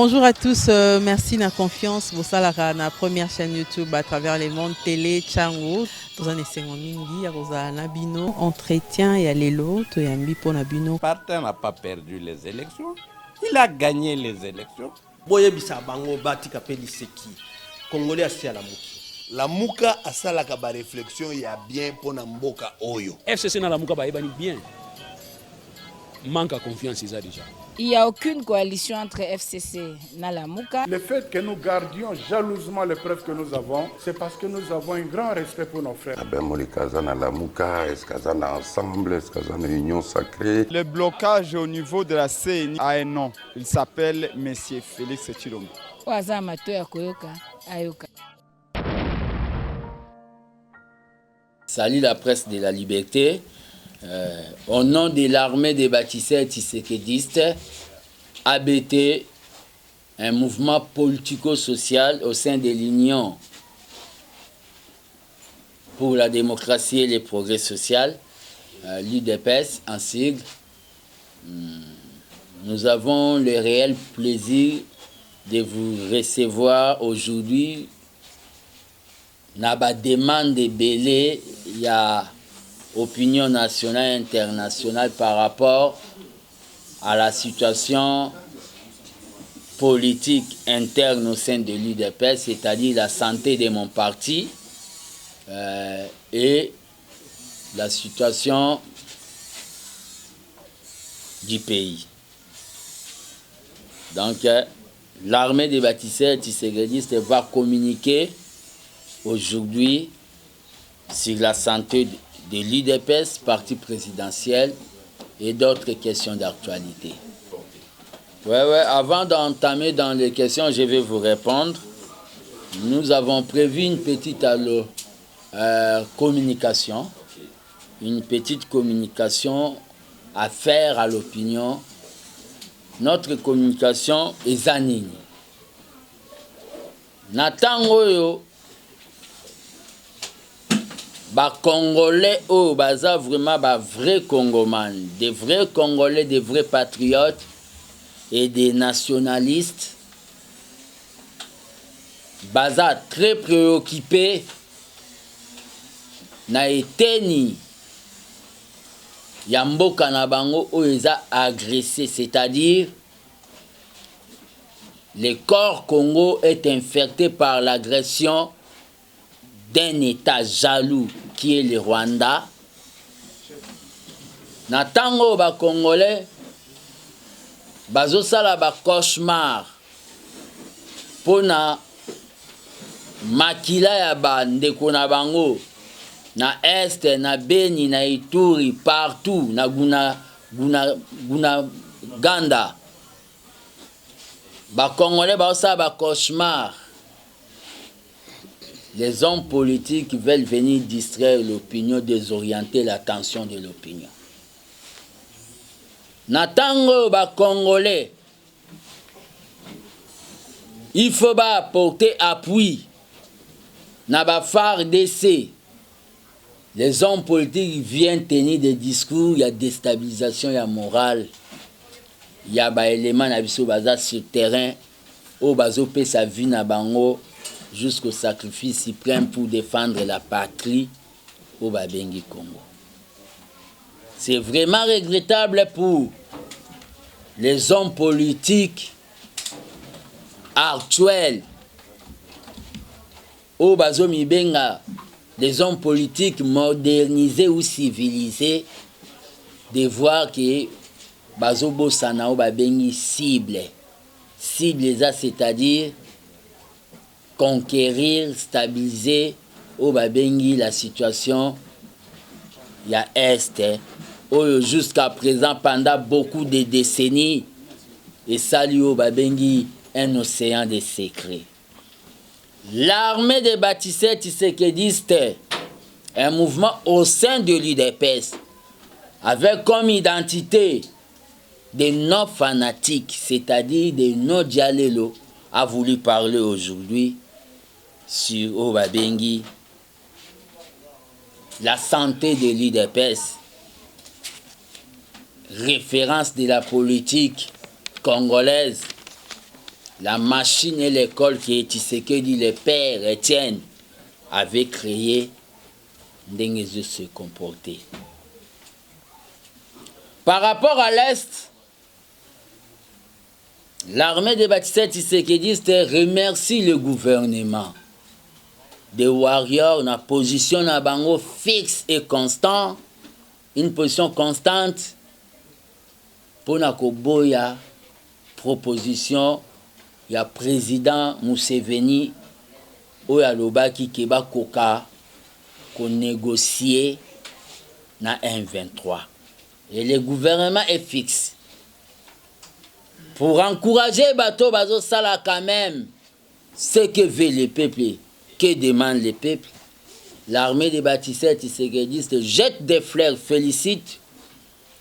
Bonjour à tous, merci de la confiance. Vous savez, la première chaîne YouTube à travers les mondes télé, Chango. Vous en êtes mingi, vous avez Nabino, entretien et allélo, tu es un pour Nabino. Parti n'a pas perdu les élections, il a gagné les élections. Boye bisa bango bati kapeli seki. Congolais asi à la muki. La muka asala ka ba réflexion ya bien pour na mboka oyo. FCC na la muka ba ebani bien. Manque à confiance ça déjà. Il n'y a aucune coalition entre FCC et Nalamuka. Le fait que nous gardions jalousement les preuves que nous avons, c'est parce que nous avons un grand respect pour nos frères. Ensemble, est-ce qu'il y a une union sacrée? Le blocage au niveau de la CNI a un nom. Il s'appelle Monsieur Félix Tshilombo. Salut la presse de la liberté. Au nom de l'armée des bâtisseurs tshisekidistes, ABT, un mouvement politico-social au sein de l'Union pour la démocratie et le progrès social, l'UDPS en sigle, nous avons le réel plaisir de vous recevoir aujourd'hui. Naba demande de belé, il y a opinion nationale et internationale par rapport à la situation politique interne au sein de l'UDPS, c'est-à-dire la santé de mon parti et la situation du pays. Donc, l'armée des bâtisseurs tshisekidistes va communiquer aujourd'hui sur la santé de l'UDPS, parti présidentiel et d'autres questions d'actualité. Avant d'entamer dans les questions, je vais vous répondre. Nous avons prévu une petite communication, à faire à l'opinion. Notre communication est zanini. Natangoyo Congolais oh baza vraiment vrais Congomans, des vrais Congolais, des vrais patriotes et des nationalistes. Baza très préoccupés na eteni Yamboka na bango oeza agressé, c'est-à-dire le corps Congo est infecté par l'agression d'un État jaloux qui est le Rwanda. Na tango ba Congolais bazo sala ba cauchemar pona makila ya ba ndeko na bango na Est, na Beni, na Ituri, partout, na Ganda. Ba Congolais bazo sala ba cauchemar. Les hommes politiques veulent venir distraire l'opinion, désorienter l'attention de l'opinion. Natango ba Congolais, il faut apporter appui. Na ba FARDC, les hommes politiques viennent tenir des discours, il y a déstabilisation, il y a morale, il y a ba éléments na biso baza sur terrain, au bazo pe sa vie na bango. Jusqu'au sacrifice suprême pour défendre la patrie au Babengi Congo. C'est vraiment regrettable pour les hommes politiques actuels au Bazomi Benga, les hommes politiques modernisés ou civilisés, de voir que Bazobo Sanao Babengi cible, c'est-à-dire conquérir, stabiliser au Babengi la situation il y a Est jusqu'à présent pendant beaucoup de décennies et salut au Babengi un océan de secrets. L'armée des bâtisseurs tshisekidistes, un mouvement au sein de l'UDPS avec comme identité des non-fanatiques, c'est-à-dire des non-dialélo, a voulu parler aujourd'hui sur Obabengi, la santé de l'UDPS, référence de la politique congolaise la machine et l'école que Tshisekedi, le père Étienne, avait créé, ndenge se comporter. Par rapport à l'Est, l'armée de Baptiste Tshisekedi remercie le gouvernement. Des warriors na position na bango fixe et constant, une position constante pour na koboya proposition ya président Museveni oya lobaki keba koka ko négocier na M23. Et le gouvernement est fixe. Pour encourager bateau bazo sala quand même ce que veut le peuple, que demande le peuple. L'armée de Baptiste Tshisekedi jette des fleurs, félicite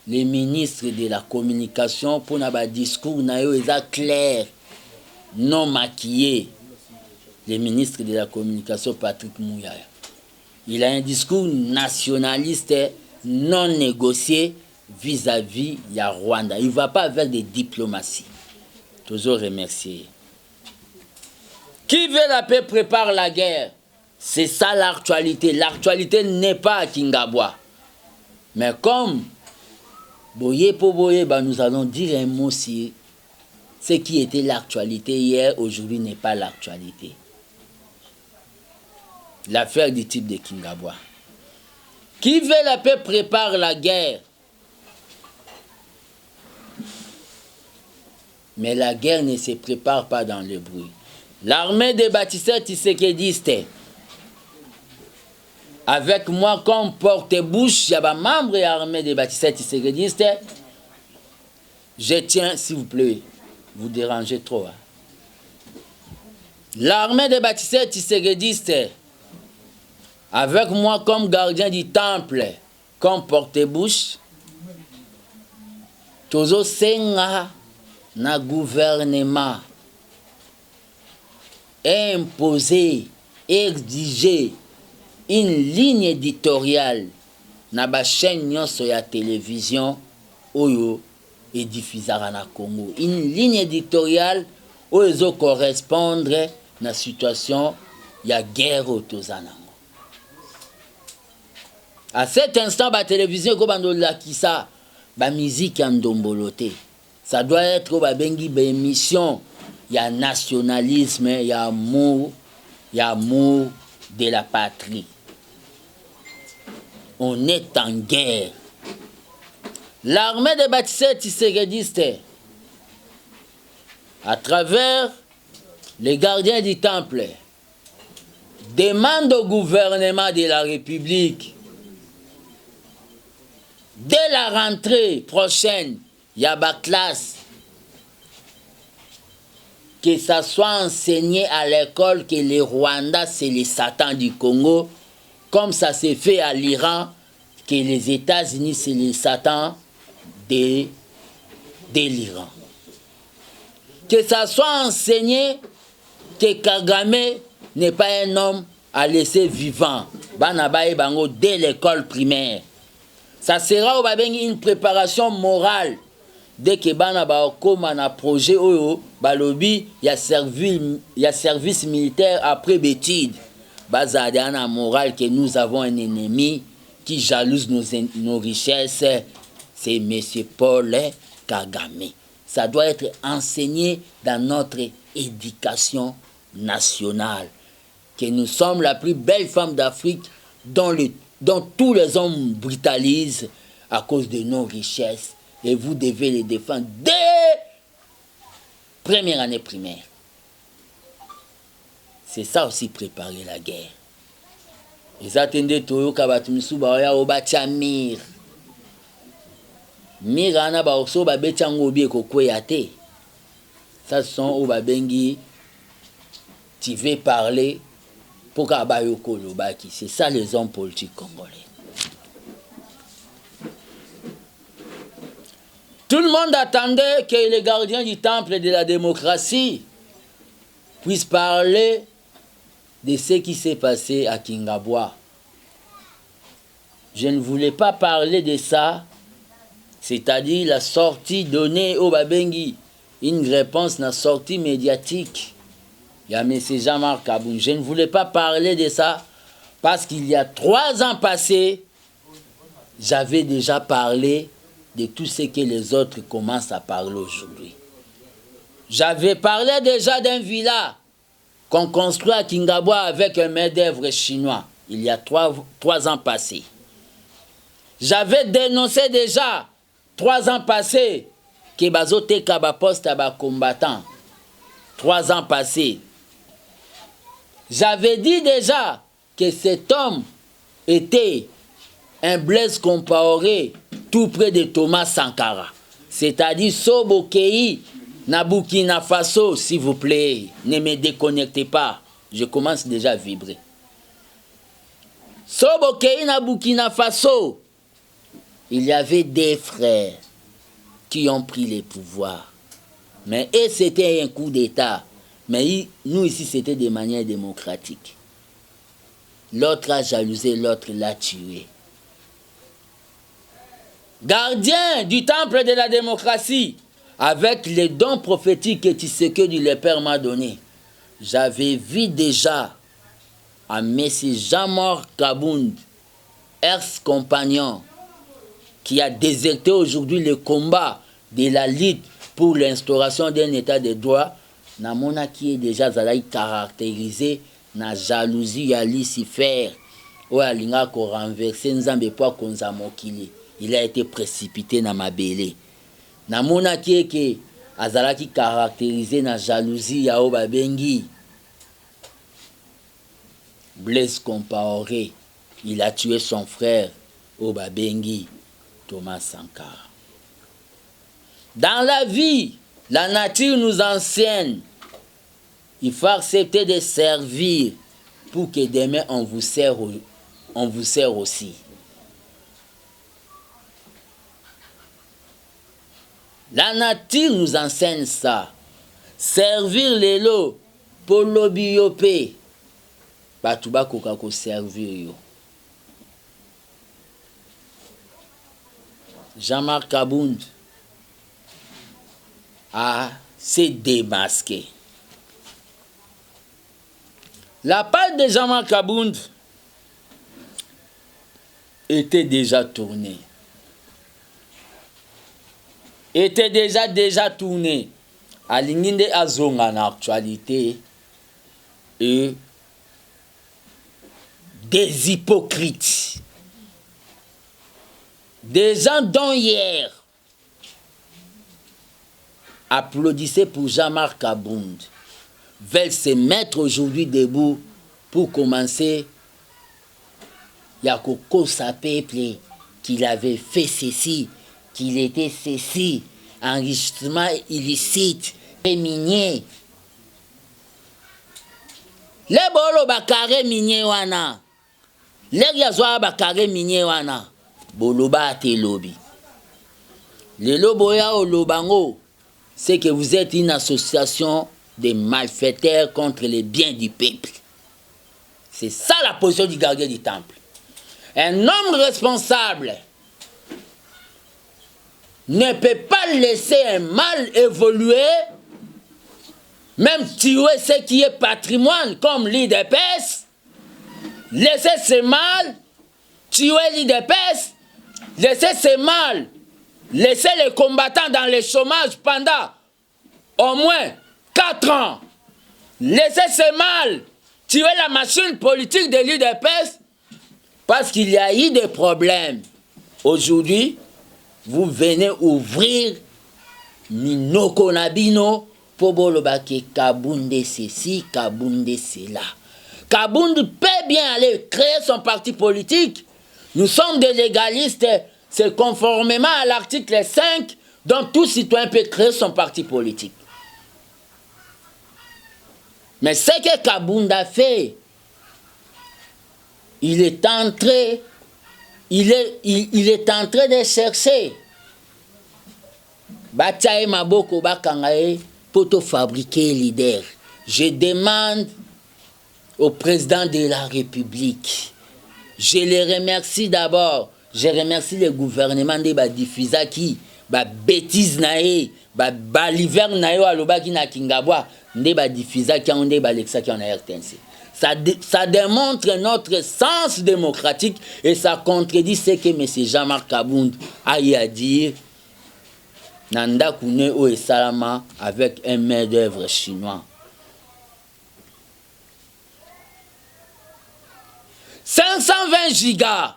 les ministres de la communication pour un discours clair, non maquillé. Le ministre de la communication Patrick Muyaya. Il a un discours nationaliste non négocié vis-à-vis de Rwanda. Il ne va pas avec des diplomaties. Toujours remercier. Qui veut la paix prépare la guerre. C'est ça l'actualité. L'actualité n'est pas à Kingabwa. Mais comme Boye pour Boye, nous allons dire un mot sur ce qui était l'actualité hier, aujourd'hui n'est pas l'actualité. L'affaire du type de Kingabwa. Qui veut la paix prépare la guerre. Mais la guerre ne se prépare pas dans le bruit. L'armée de Baptiste Tshisekedi, avec moi comme porte-bouche, il y a un membre de l'armée de Baptiste Tshisekedi, je tiens, s'il vous plaît, vous dérangez trop. Hein. L'armée de Baptiste Tshisekedi, avec moi comme gardien du temple, comme porte-bouche, toujours senga na gouvernement imposer, exiger une ligne éditoriale na ba chaîne nyonso ya télévision oyo edifizara na Congo. Une ligne éditoriale oyo ezo correspondre na situation ya guerre au tozana. À cet instant, la télévision, la musique en domboloté. Ça doit être une émission. Il y a nationalisme, il y a amour de la patrie. On est en guerre. L'armée de Baptiste Tshisekedi, à travers les gardiens du temple, demande au gouvernement de la République dès la rentrée prochaine, il y a ma classe, que ça soit enseigné à l'école que les Rwandais, c'est les satans du Congo, comme ça s'est fait à l'Iran, que les États-Unis, c'est les satans de l'Iran. Que ça soit enseigné que Kagame n'est pas un homme à laisser vivant, dès l'école primaire. Ça sera une préparation morale. Dès que bana ba comme un projet oyo balobi ya service militaire après bétide. Bazadana morale que nous avons un ennemi qui jalouse nos richesses, c'est M. Paul Kagame. Ça doit être enseigné dans notre éducation nationale. Que nous sommes la plus belle femme d'Afrique dont tous les hommes brutalisent à cause de nos richesses. Et vous devez les défendre dès première année primaire. C'est ça aussi préparer la guerre. Ils attendaient Toyo Kabatumisu Baoya Obatia Mir. Mir ana Baoso Babetiango Obie Kokweyate. Ça sont Obabengi. Tu veux parler pour Kabayoko Lobaki. C'est ça les hommes politiques congolais. Tout le monde attendait que les gardiens du temple de la démocratie puissent parler de ce qui s'est passé à Kingabwa. Je ne voulais pas parler de ça, c'est-à-dire la sortie donnée au Babengi une réponse dans la sortie médiatique. Il y a M. Jean-Marc Kabound. Je ne voulais pas parler de ça parce qu'il y a 3 ans passés, j'avais déjà parlé de tout ce que les autres commencent à parler aujourd'hui. J'avais parlé déjà d'un villa qu'on construit à Kingabwa avec un main-d'œuvre chinois, il y a 3 ans passés. J'avais dénoncé déjà 3 ans passés que Bazote Kabapost a combattant. 3 ans passés. J'avais dit déjà que cet homme était un Blaise Compaoré tout près de Thomas Sankara. C'est-à-dire Sobokei, na Burkina Faso, s'il vous plaît. Ne me déconnectez pas. Je commence déjà à vibrer. Sobokei, na Burkina Faso, il y avait des frères qui ont pris les pouvoirs. Mais et c'était un coup d'État. Mais nous ici, c'était de manière démocratique. L'autre a jalousé, l'autre l'a tué. Gardien du temple de la démocratie, avec les dons prophétiques que Tshisekedi le Père m'a donné, j'avais vu déjà à M. Jean-Marc Kabound, ex-compagnon, qui a déserté aujourd'hui le combat de la lutte pour l'instauration d'un état de droit, namona qui est déjà caractérisé na jalousie ya Lucifer, ou alinga ko renverser nzambe po konza mokili. Il a été précipité dans ma belé. Namona qui est que azalaki caractérisé na jalousie ya Obabengi. Blaise Compaoré, il a tué son frère Obabengi, Thomas Sankara. Dans la vie, la nature nous enseigne. Il faut accepter de servir pour que demain on vous sert aussi. La nature nous enseigne ça. Servir les lots pour l'obiope. Batuba kokako servir yo. Jean-Marc Kabound a se démasqué. La page de Jean-Marc Kabound était déjà tournée. Était déjà tournée. À l'inginde azonga en actualité et des hypocrites. Des gens dont hier applaudissaient pour Jean-Marc Kabound veulent se mettre aujourd'hui debout pour commencer. Yakoko Sapeuple qu'il avait fait ceci, qu'il était ceci, enrichissement illicite, et minier. Les bolo bakare minier wana. Les yazwa bakare minier wana. Boloba ate lobby. Le loboya au lobango, c'est que vous êtes une association de malfaiteurs contre les biens du peuple. C'est ça la position du gardien du temple. Un homme responsable ne peut pas laisser un mal évoluer, même tuer ce qui est patrimoine comme l'IDPS, laisser ce mal, tuer l'IDPS, laisser ce mal, laisser les combattants dans le chômage pendant au moins 4 ans, laisser ce mal, tuer la machine politique de l'IDPS, parce qu'il y a eu des problèmes. Aujourd'hui, vous venez ouvrir Minoko Nabino pour bolobake Kabound ceci, Kabound cela. Kabound peut bien aller créer son parti politique. Nous sommes des légalistes, c'est conformément à l'article 5 dont tout citoyen peut créer son parti politique. Mais ce que Kabound a fait, il est en train de chercher. Bataille Maboko Bakangae pour te fabriquer leader. Je demande au président de la République. Je les remercie d'abord. Je remercie le gouvernement de Badifisa qui ba bêtise na ye ba l'hiver na yo alobaki na Kingabwa nde ba diffusa ki nde ba lexa ki na RTNC. Ça démontre notre sens démocratique et ça contredit ce que M. Jean-Marc Kabound a eu à dire Nanda Kune o et Salama avec un main d'œuvre chinois. 520 gigas.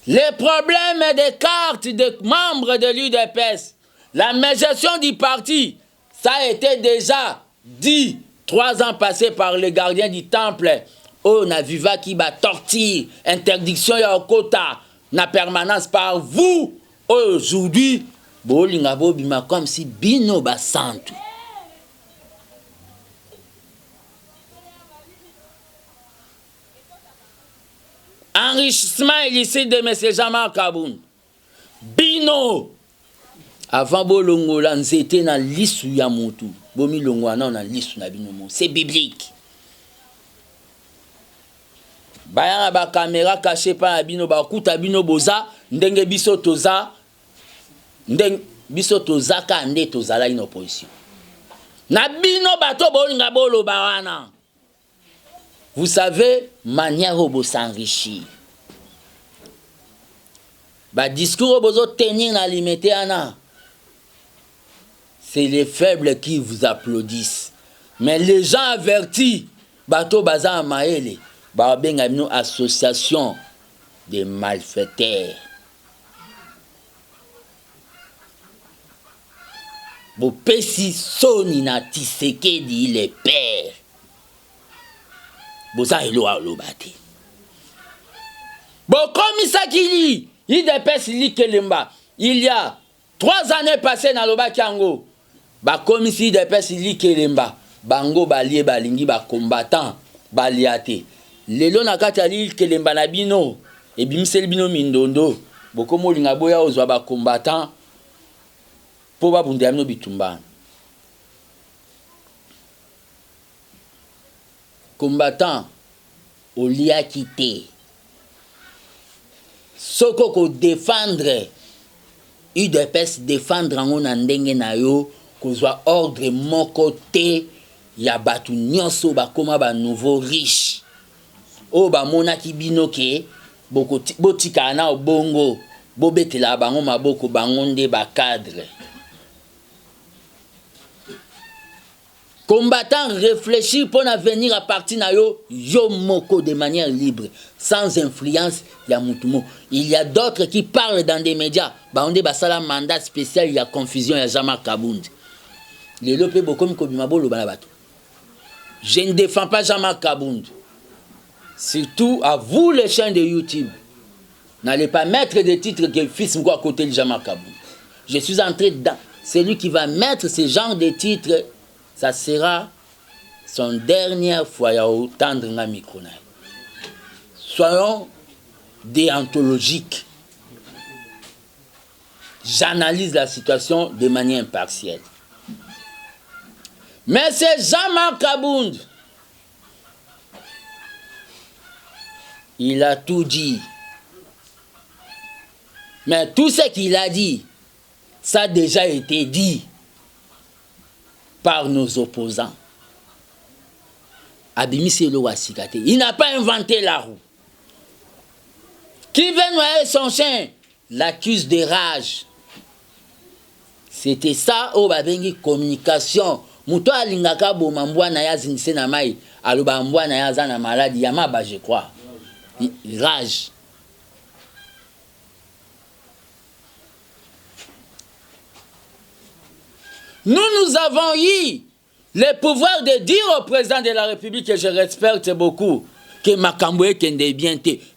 Les problèmes des cartes de membres de l'UDPS, la gestion du parti, ça a été déjà dit 3 ans passés par le gardien du temple. Oh, na viva qui va torture, interdiction ya quota, na permanence par vous. Aujourd'hui, bolinga bobima comme si bino basantu. Enrichissement illicite de M. Jean-Marc Kabound. Bino. Avant bolongola nzete na lisu ya mutu. Bomi longwana na lisu na bino mo. C'est biblique. Baya ba caméra cachée par bino ba kuta bino boza ndenge biso toza ndenge biso toza ka nde tozala une opposition. Na bino bato bolinga bolo bawana. Vous savez, manière où s'enrichir. Bah discours où tenir à limiter ana. C'est les faibles qui vous applaudissent. Mais les gens avertis, bateau bazar maele, bah ben une association de malfaiteurs. Bo pesi soni na tiseke di les pères. Boza elo alobate. Bon, comme ça qui lit, il dépêche li Kelemba. Il y a 3 années passées dans le Bakango. Bah, comme ici, il dépêche li Kelemba. Bango balie balingi ba combattant baliate. Lelo nakata li Kelemba na bino. Et bimsel bino mindondo. Boko molinga boya ozwa ba combattant. Po ba bunde amno bitumba. Combattant au lia quitté. Soko ko défendre UDPS défendre en ndenge na yo kozwa ordre mon côté ya batu nyonso ba koma ba nouveau riche. O ba mona ki binoke botika na obongo bobetela bango maboko bango nde ba cadre. Combattant réfléchir pour venir à partir na yo moko de manière libre, sans influence ya mutumo. Il y a d'autres qui parlent dans des médias. Ba onde basala mandat spécial, il y a confusion ya Jean-Marc Kabound. Les lopé bokomi kobimabolo balabato. Je ne défends pas Jean-Marc Kabound. Surtout à vous les chaînes de YouTube. N'allez pas mettre des titres que fils à côté de Jean-Marc Kabound. Je suis entré dans celui qui va mettre ce genre de titres. Ça sera son dernière fois à tendre un micro. Soyons déontologiques. J'analyse la situation de manière impartielle. Mais c'est Jean-Marc Kabound. Il a tout dit. Mais tout ce qu'il a dit, ça a déjà été dit par nos opposants. Abimisi Elo Wasikate. Il n'a pas inventé la roue. Qui veut noyer son chien l'accuse de rage. C'était ça au babengi communication. Muto alingaka bo mambwa na ya zinse na mai. Aloba mambwa na ya zana maladi yamaba je crois. Rage. Nous avons eu le pouvoir de dire au président de la République, que je respecte beaucoup, que Makamboué Kende bien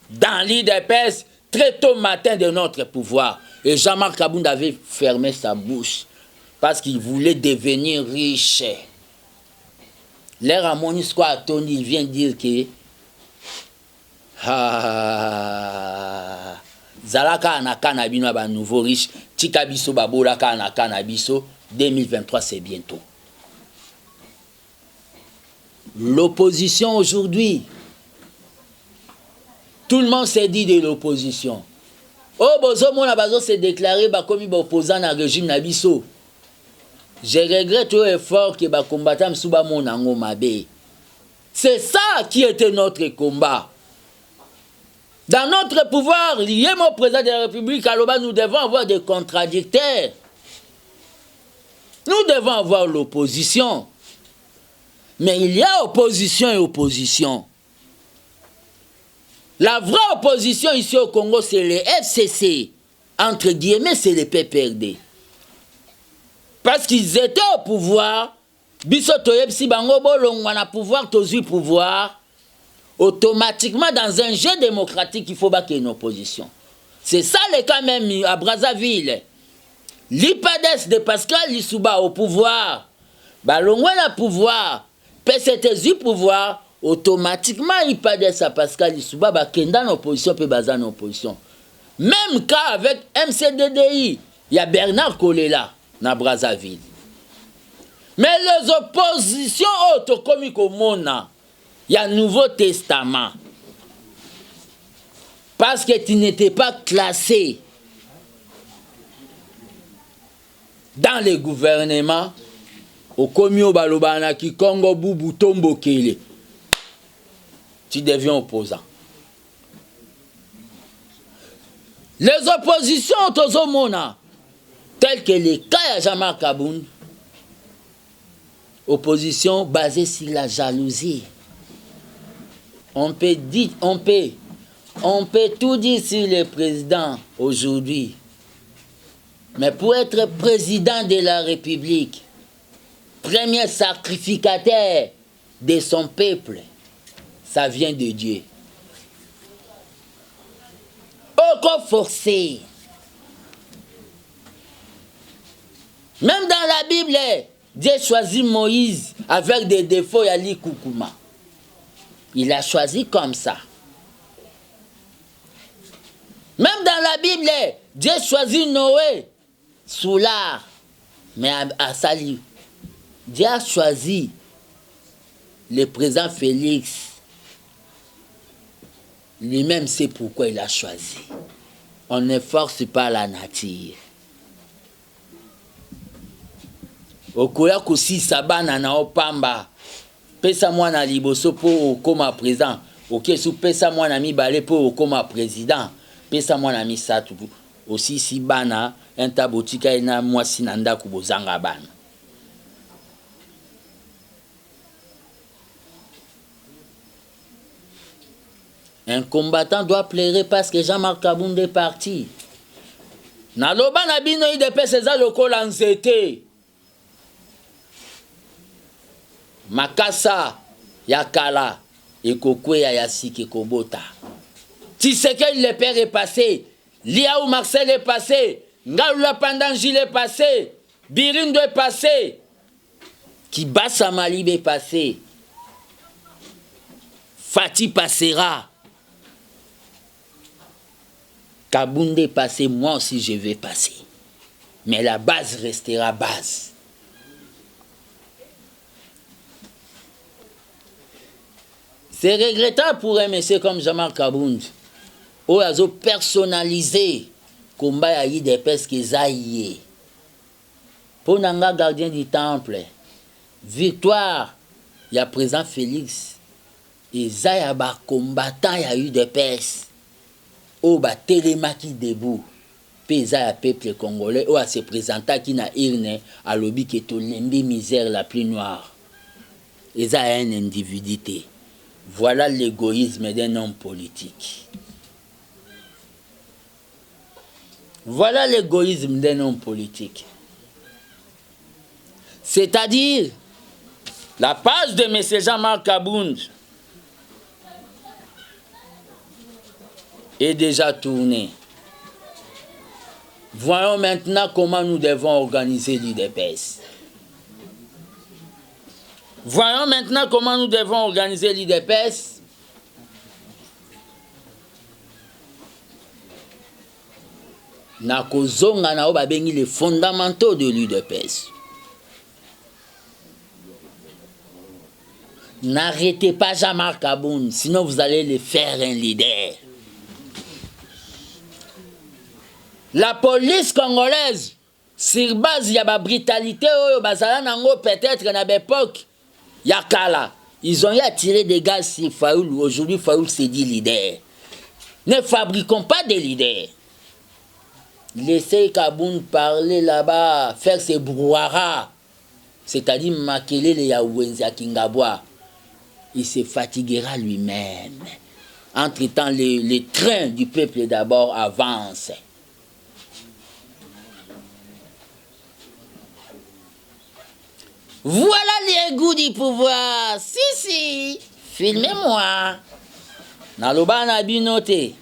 dans l'IDPS, très tôt matin de notre pouvoir. Et Jean-Marc Kabound avait fermé sa bouche parce qu'il voulait devenir riche. L'air à Monisco à Tony, il vient dire que Zalaka anaka nabino ba nouveau riche, Tikabiso babolaka anaka nabiso. 2023, c'est bientôt. L'opposition aujourd'hui, tout le monde s'est dit de l'opposition. Oh, bozo mona bazo se déclarer comme opposant à régime na biso. Je regrette au effort que ba combattant msuba mona ngo mabe. C'est ça qui était notre combat. Dans notre pouvoir, lié au président de la République, alors nous devons avoir des contradicteurs. Nous devons avoir l'opposition. Mais il y a opposition et opposition. La vraie opposition ici au Congo, c'est les FCC. Entre guillemets, c'est les PPRD. Parce qu'ils étaient au pouvoir. Biso toyebsi bango bolongwa na pouvoir, tozu pouvoir. Automatiquement, dans un jeu démocratique, il faut qu'il y ait une opposition. C'est ça le cas même à Brazzaville. L'IPADES de Pascal Lissouba au pouvoir. Balongwa na pouvoir. PCTZ pouvoir. Automatiquement, l'IPADES à Pascal Lissouba va kenda en opposition puis bazan en opposition. Même cas avec MCDDI, il y a Bernard Kolela na Brazzaville. Mais les oppositions autocomiques au monde, il y a un Nouveau Testament. Parce que tu n'étais pas classé dans les gouvernements, au Komio Balobana qui Congo Boubou Tombo Kele. Tu deviens opposant. Les oppositions au monde, telles que les cas de Jean-Marc Kaboun, opposition basée sur la jalousie. On peut tout dire sur le président aujourd'hui. Mais pour être président de la République, premier sacrificateur de son peuple, ça vient de Dieu. Aucun forcé. Même dans la Bible, Dieu choisit Moïse avec des défauts et Ali Koukouma. Il a choisi comme ça. Même dans la Bible, Dieu choisit Noé sous l'art, mais à Sali. Dieu a choisi le président Félix. Lui-même sait pourquoi il a choisi. On ne force pas la nature. Okoya kosi sabana na opamba. Pesa mwana liboso po okoma président. Ok, sous pesa mwana mibale po okoma président. Pesa mwana misatu. Aussi si bana entabotika ena mwasi na ndaku bozanga bana. Un combattant doit pleurer parce que Jean-Marc Kaboun est parti. Naloba na bino IDP César lokola nzete. Makasa yakala ekokweya ya siki kobota. Tshisekedi le père est passé. Liaou Marcel est passé. Ngaoula Pandangil est passé. Birindo est passé. Kibasa Malib est passé. Fati passera. Kaboun est passé, moi aussi je vais passer. Mais la base restera base. C'est regrettable pour un monsieur comme Jean-Marc Kaboun. Où ils ont personnalisé le combat à IDPS qui est pour Nanga gardien du temple, victoire, il y a présent Félix. Et ça y a des combattants, il y a eu des pèses. Oh, bah, Télémaki debout. Puis ça y a peuple congolais, où à se présenter qui n'a irne à l'objet qui est l'embé misère la plus noire. Et ça y a une individualité. Voilà l'égoïsme d'un homme politique. Voilà l'égoïsme d'un homme politique. C'est-à-dire, la page de M. Jean-Marc Kaboun est déjà tournée. Voyons maintenant comment nous devons organiser l'IDPS. Voyons maintenant comment nous devons organiser l'IDPS. Nakozonga na obabengi les fondamentaux de l'IDPS. N'arrêtez pas Jean-Marc Kaboun, sinon vous allez les faire un leader. La police congolaise, sur base de la brutalité, peut-être à l'époque, Yakala, ils ont eu à tirer des gaz sur Fayoul. Aujourd'hui, Fayoul s'est dit leader. Ne fabriquons pas des leaders. Laissez Kaboun parler là-bas, faire ses brouhaha, c'est-à-dire maquiller les Yaouenzi à Kingabwa. Il se fatiguera lui-même. Entre-temps, les trains du peuple d'abord avancent. Voilà les goûts du pouvoir. Si, filmez-moi. Naloba na binote.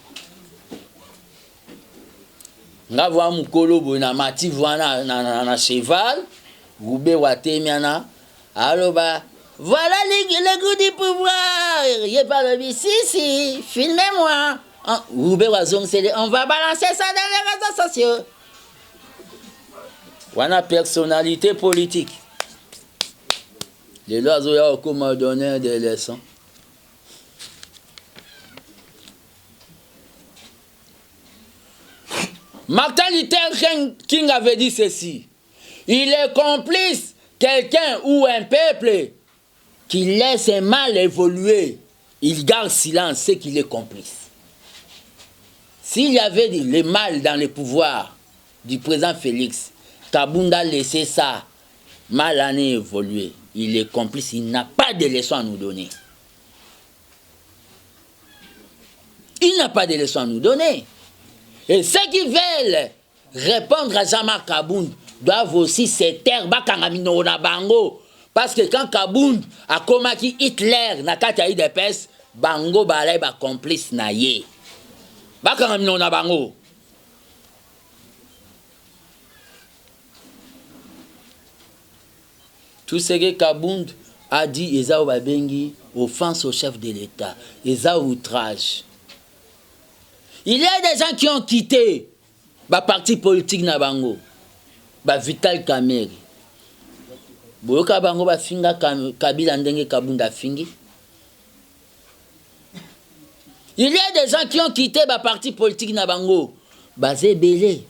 Nga voa mukolo bo na mati voa na cheval. Goube wate miana. Aloba. Voilà les goûts du pouvoir. Yé pas le si, filmez-moi. Goube wazong c'est on va balancer ça dans les réseaux sociaux. Wana personnalité politique. Les lois ont comment donner des leçons. Martin Luther King avait dit ceci. Il est complice, quelqu'un ou un peuple qui laisse un mal évoluer. Il garde silence, c'est qu'il est complice. S'il y avait le mal dans le pouvoir du président Félix, Kabunda laissait ça, mal année évoluer. Il est complice, il n'a pas de leçons à nous donner. Il n'a pas de leçons à nous donner. Et ceux qui veulent répondre à Jean-Marc Kabound doivent aussi se taire. Parce que quand Kabound a combattu Hitler, na kati ya UDPS, bango balai ba complice na ye. Bakangamino na bango. Tout ce que Kabound a dit, Ezao Babengi, offense au chef de l'État, Ezao outrage. Il y a des gens qui ont quitté le parti politique Nabango, Vital Kamerhe. Boyoka bango ba finga Kabila ndenge Kabunda fingi. Il y a des gens qui ont quitté le parti politique Nabango, Zébélé.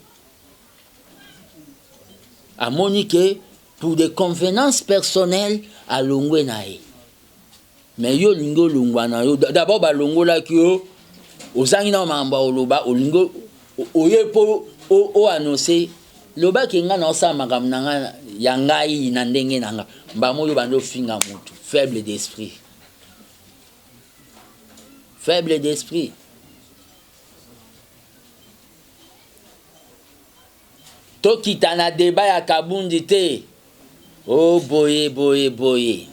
À Monique, pour des convenances personnelles à Longwenae. Mais yo lingo longwana yo d'abord ba longo la ki yo ozangi na mamba oloba olingo oyepo o annoncer loba ki nga na osama kam nanga ya ngai na ndenge nanga mba moyo bando finga mutu faible d'esprit. Faible d'esprit. To kitana débat ya Kabundi te. Oh boye.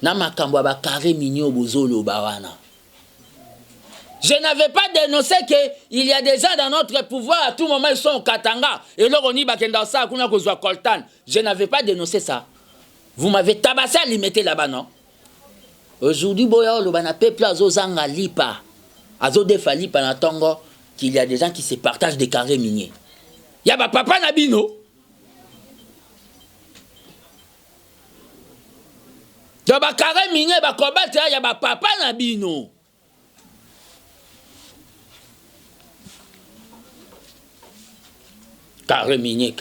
Na makambo ba carré mignon bozolo bawana. Je n'avais pas dénoncé qu'il y a des gens dans notre pouvoir, à tout moment ils sont au Katanga. Et là on y bakenda ça kuna kozwa coltan. Je n'avais pas dénoncé ça. Vous m'avez tabassé à limiter là-bas, non? Aujourd'hui boya lo bana peuple azozanga lipa. Azodefa lipa na tongo qu'il y a des gens qui se partagent des carrés miniers. Il y a ba papa Nabino. Il y a ba carré minier, ba combattre, il y a ba papa Nabino. Carré minier.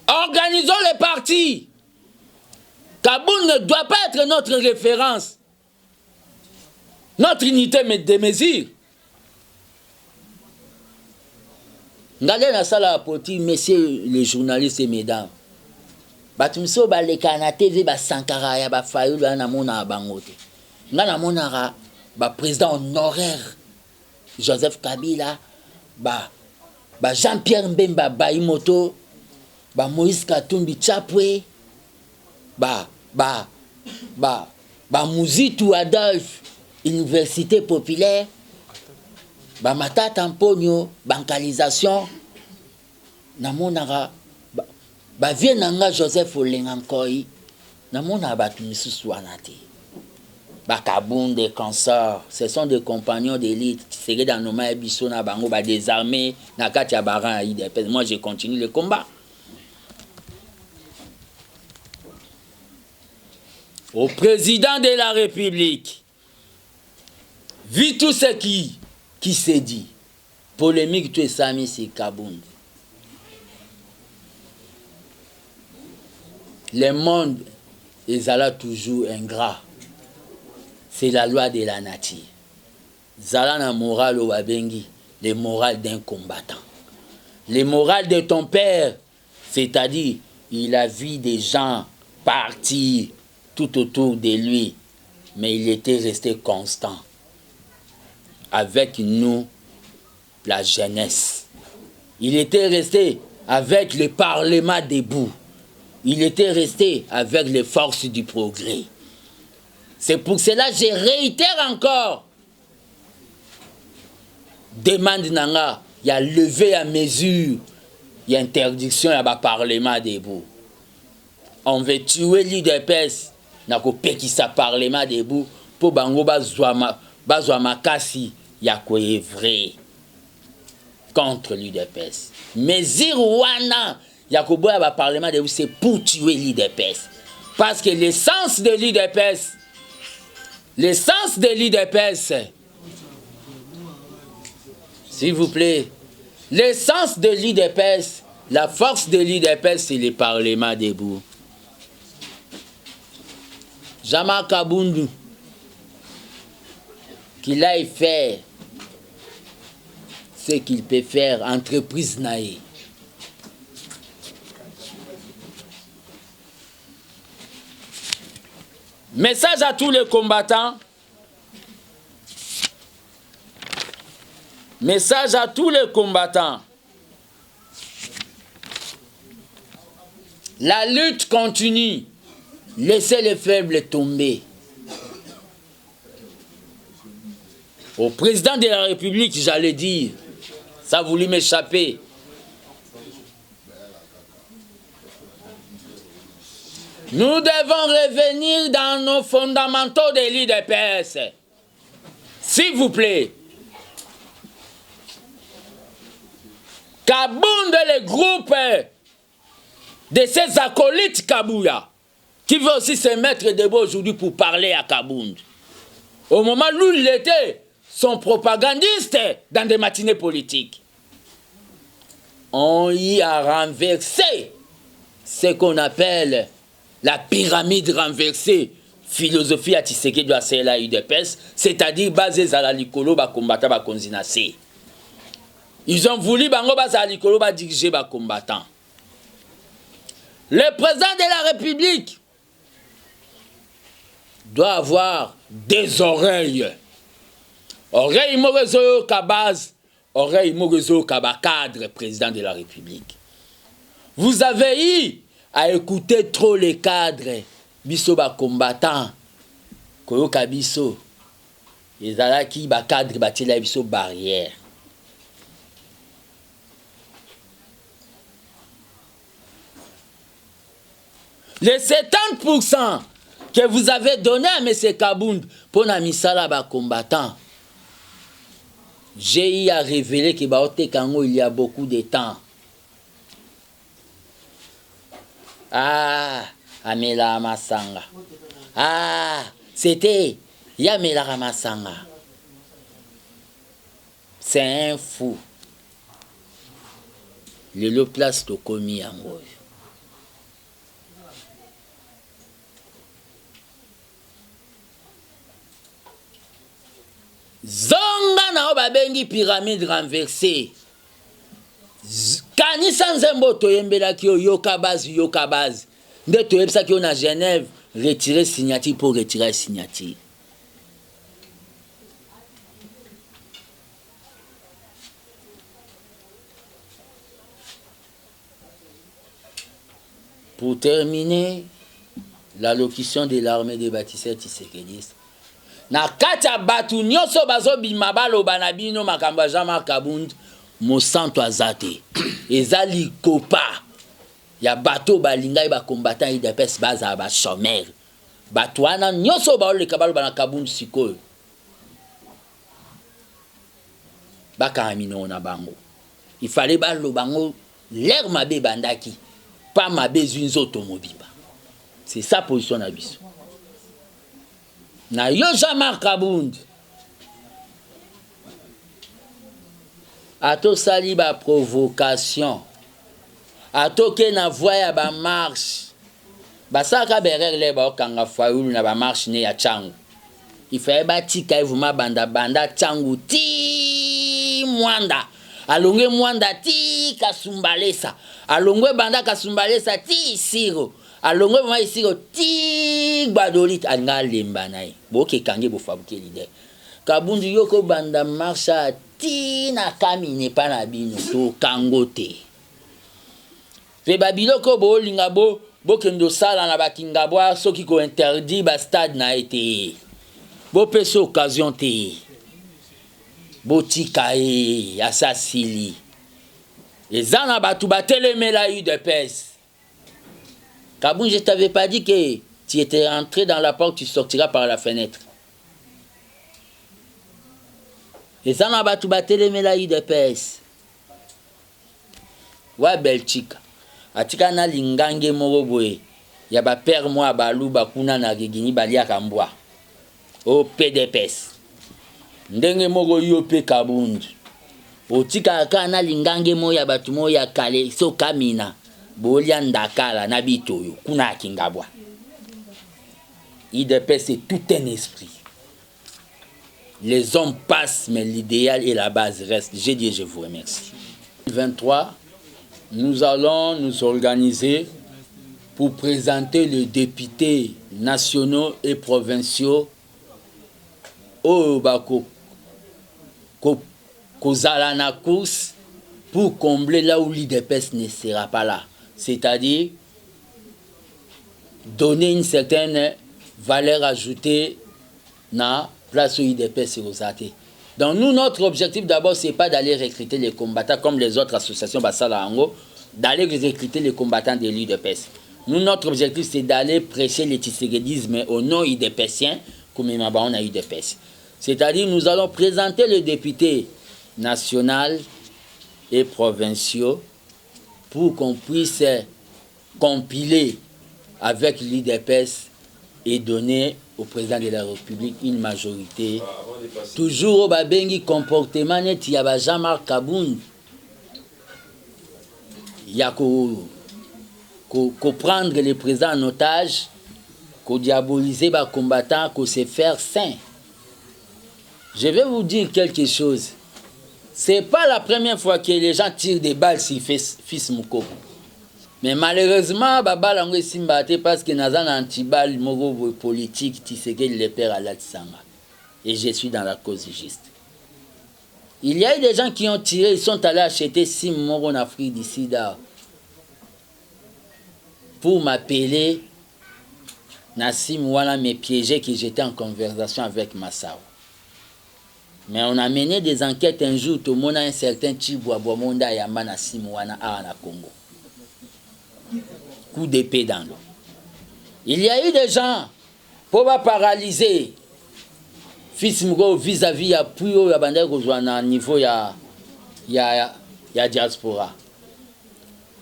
Organisons les partis. Kabound ne doit pas être notre référence. Notre unité de mesure. Regardez la salle à poti, messieurs les journalistes et mesdames. Batumso ba lekana TV ba Sankara ya ba Fayulu na mona bangote. Ngana monara ba président honoraire Joseph Kabila ba Jean-Pierre Mbemba Bayimoto ba Moïse Katumbi Chapwe ba Muzitu Adolphe Université populaire ba Matata Mponyo bancalisation na monara ba vienanga Joseph Olengankoi na mona batu misusu wanate ba Kabunde consorts, ce sont des compagnons d'élite c'est dans nos mains biso na bango ba désarmés na kati ya baran IDPS. Moi je continue le combat. Au président de la République vu tout ce qui s'est dit, polémique tu es Sami c'est Kabound. Le monde est là toujours ingrat. C'est la loi de la nature. Zala na moral au Wabengi, le moral d'un combattant. Le moral de ton père, c'est-à-dire, il a vu des gens partir tout autour de lui, mais il était resté constant avec nous, la jeunesse. Il était resté avec le Parlement debout. Il était resté avec les forces du progrès. C'est pour cela que je réitère encore. Demande nanga, il y a levé à mesure, il y a interdiction, il y a Parlement debout. On veut tuer l'UDPS, n'a ko pekisa Parlement debout pour bango bazwa makasi ya ko vrai contre l'UDPS. Mais Zirwana Yakobo ba Parlement debout c'est pour tuer l'UDPS. Parce que l'essence de l'UDPS, s'il vous plaît, l'essence de l'UDPS, la force de l'UDPS, c'est le Parlement debout. Jama Kabundu, qu'il aille faire ce qu'il peut faire, entreprise naïe. Message à tous les combattants. Message à tous les combattants. La lutte continue. Laissez les faibles tomber. Au président de la République, j'allais dire, ça a voulu m'échapper. Nous devons revenir dans nos fondamentaux de l'UDPS. S'il vous plaît. Kabound est le groupe de ces acolytes Kabouya qui veut aussi se mettre debout aujourd'hui pour parler à Kabound. Au moment où il était son propagandiste dans des matinées politiques. On y a renversé ce qu'on appelle la pyramide renversée, philosophie à Tshisekedi de la CLA UDPS, c'est-à-dire basée sur la likolo, ba combattant, ba konzinase. Ils ont voulu bango basa likolo, ba diriger ba combattant. Le président de la République doit avoir des oreilles. Oreille morezo kabaz, oreille morezo kabakadre, président de la République. Vous avez eu à écouter trop les cadres, biso ba combattant, koyoka biso, ezalaki ba cadre batela biso barrière. Les 70% que vous avez donné à M. Kabound pour la misala ba combattant, j'ai eu à révéler que Baote Kango il y a beaucoup de temps. Ah, Amela Ramasanga. Ah, c'était Yamela Ramasanga. C'est un fou. Le place de Komi Yango. Zonga na obabengi pyramide renversée. Kanisa nzembo toyembela ki yoka base. Nde toyebisa ki na Genève retirer signature pour retirer signature. Pour terminer, l'allocution de l'armée des bâtisseurs tshisekidistes. Na kata batu nyoso bazo bimabalo banabino makamba Jama Kabound mosanto azate. Ezali kopa. Ya bato balingai ba combattant UDPS baza ba chômeur. Bato wana nyoso ba ole kabalo bana Kabound sikoyo. Baka amino na bango. Il fallait balo bango l'air mabe bandaki. Pas mabe zunzo mobimba. C'est sa position na biso. Na yo Jama Kabound atosali ba provocation atoke na voie ya ba marche basaka berere ba okanga fayulu na ba marche ne ya Tchangu il fallait batika evuma banda Tchangu ti Mwanda alongwe Mwanda ti Kasumbalesa alongwe banda Kasumbalesa ti Isiro alongwe mama Isiro ti Gbadolit anga lemba naye boke kange bo fabuke leader kabundu yoko banda marcha ti na kamine pa na bino to kangote pe babiloko bo linga bo kendo sala na bakinga bwa soki ko interdit ba stade na été bo peso occasion te bo tika e asasili ezana batu batelemela UDPS Kaboun, je t'avais pas dit que tu étais entré dans la porte, tu sortiras par la fenêtre. Et ça n'a pas tout battu les mélailles de PS. Ouais, Belgique. Atika na lingange moroboe. Ya ba père moi balu bakuna na gigini balia kambwa. O PDPS. Ndenge moro yope Kaboun. Otika kana lingange mo ya batu mo ya kale so kamina. Bolia ndakala na bitoyo kuna kingabwa. IDPS c'est tout un esprit. Les hommes passent mais l'idéal et la base reste. J'ai dit je vous remercie. 2023, nous allons nous organiser pour présenter les députés nationaux et provinciaux au Bako Kozala na course pour combler là où l'IDPS ne sera pas là. C'est-à-dire donner une certaine valeur ajoutée na place où IDPS et aux athées. Donc nous, notre objectif d'abord, c'est pas d'aller recruter les combattants comme les autres associations Basala Ango, d'aller recruter les combattants de l'IDPS. Nous, notre objectif, c'est d'aller prêcher le tisséguédisme au nom IDPSien comme on a IDPS. C'est-à-dire nous allons présenter le député national et provinciaux pour qu'on puisse compiler avec l'IDPS et donner au président de la République une majorité. Toujours au babengi comportement net, il y a Jean-Marc Kaboun. Il y a qu'au prendre les présidents en otage, qu'au diaboliser les combattants, qu'au se faire saint. Je vais vous dire quelque chose. C'est pas la première fois que les gens tirent des balles sur Fils Moukoko. Mais malheureusement, Baba Langwe Simbate parce que Nazan anti-balle moro politique, tu sais qu'il les perd à l'Atsanga. Et je suis dans la cause juste. Il y a eu des gens qui ont tiré, ils sont allés acheter 6 morts en Afrique d'ici là pour m'appeler Nassim Wana me piéger que j'étais en conversation avec Massao. Mais on a mené des enquêtes un jour, tout le monde a un certain Tchibwa Bomonda Yamba Nassim Wana à Congo. Coup d'épée dans l'eau. Il y a eu des gens pour paralyser Fils Mgo vis-à-vis à Puyo Yabanda Kozwana niveau ya diaspora.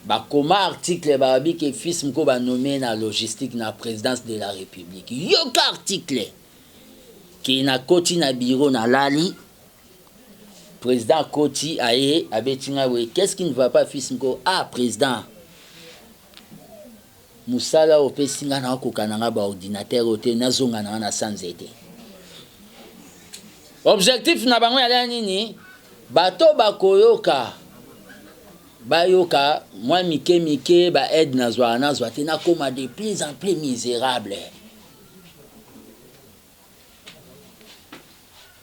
Bah comment article barabi que Fils Mgo va nommer la logistique na présidence de la République. Yoka article qui na koti na bureau na lali président Koti aye abetinga we qu'est-ce qui ne va pas Fils Mgo ah président Moussala opesinga na kokananga ba ordinateur ote nazonga na sans été. Objectif na bango ya nini bato bakoyoka bayoka moi mike ba aide na zwa te na koma de plus en plus misérable.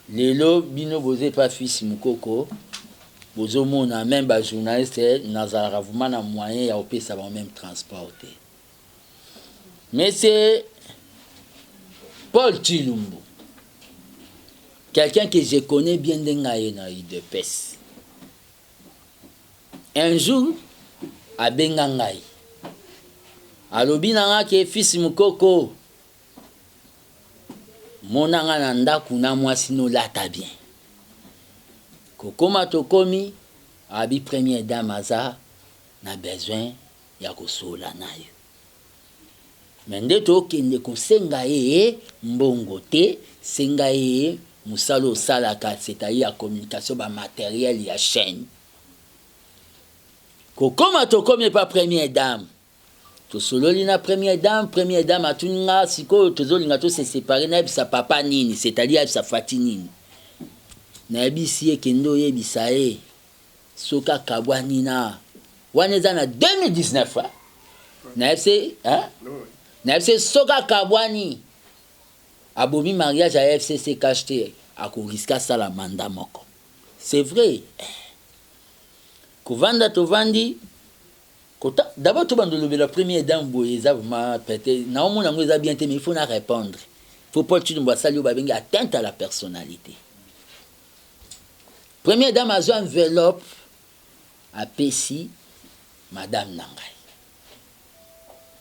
Lelo bino boze pas Fils Moukoko bozo mona même ba journaliste nazara vraiment na moyen ya opesa ba même transporter. Mais c'est Paul Chilumbu, quelqu'un que je connais bien dans l'IDPS. Un jour, à Bengangaï, à l'obinanga qui est Fils Moukoko, mon ananda kuna moi sino lata bien. Kokoma tokomi, abi première dame aza, na besoin ya kosola nayo. Mende to kende ko senga mbongo te senga musalo salaka c'est-à-dire la communication ba matériel ya chaîne kokoma tokomi pa première dame tosololi na première dame atuninga siko tozolinga to se séparer na bisa papa nini c'est-à-dire bisa fati nini na bisi ekendo yebisa e soka kabwani na wana eza na 2019 na FC hein na FC soka kabwani abomi mariage à FCC cacheté à risquer ça la mandat moko c'est vrai kovanda tovandi kota d'abord to bando le premier dame boyeza ma pété na omona ngo eza bien te mais il faut na répondre faut pas tu dois saluer ba bengi atteinte à la personnalité première dame a zo enveloppe a pesi madame nangai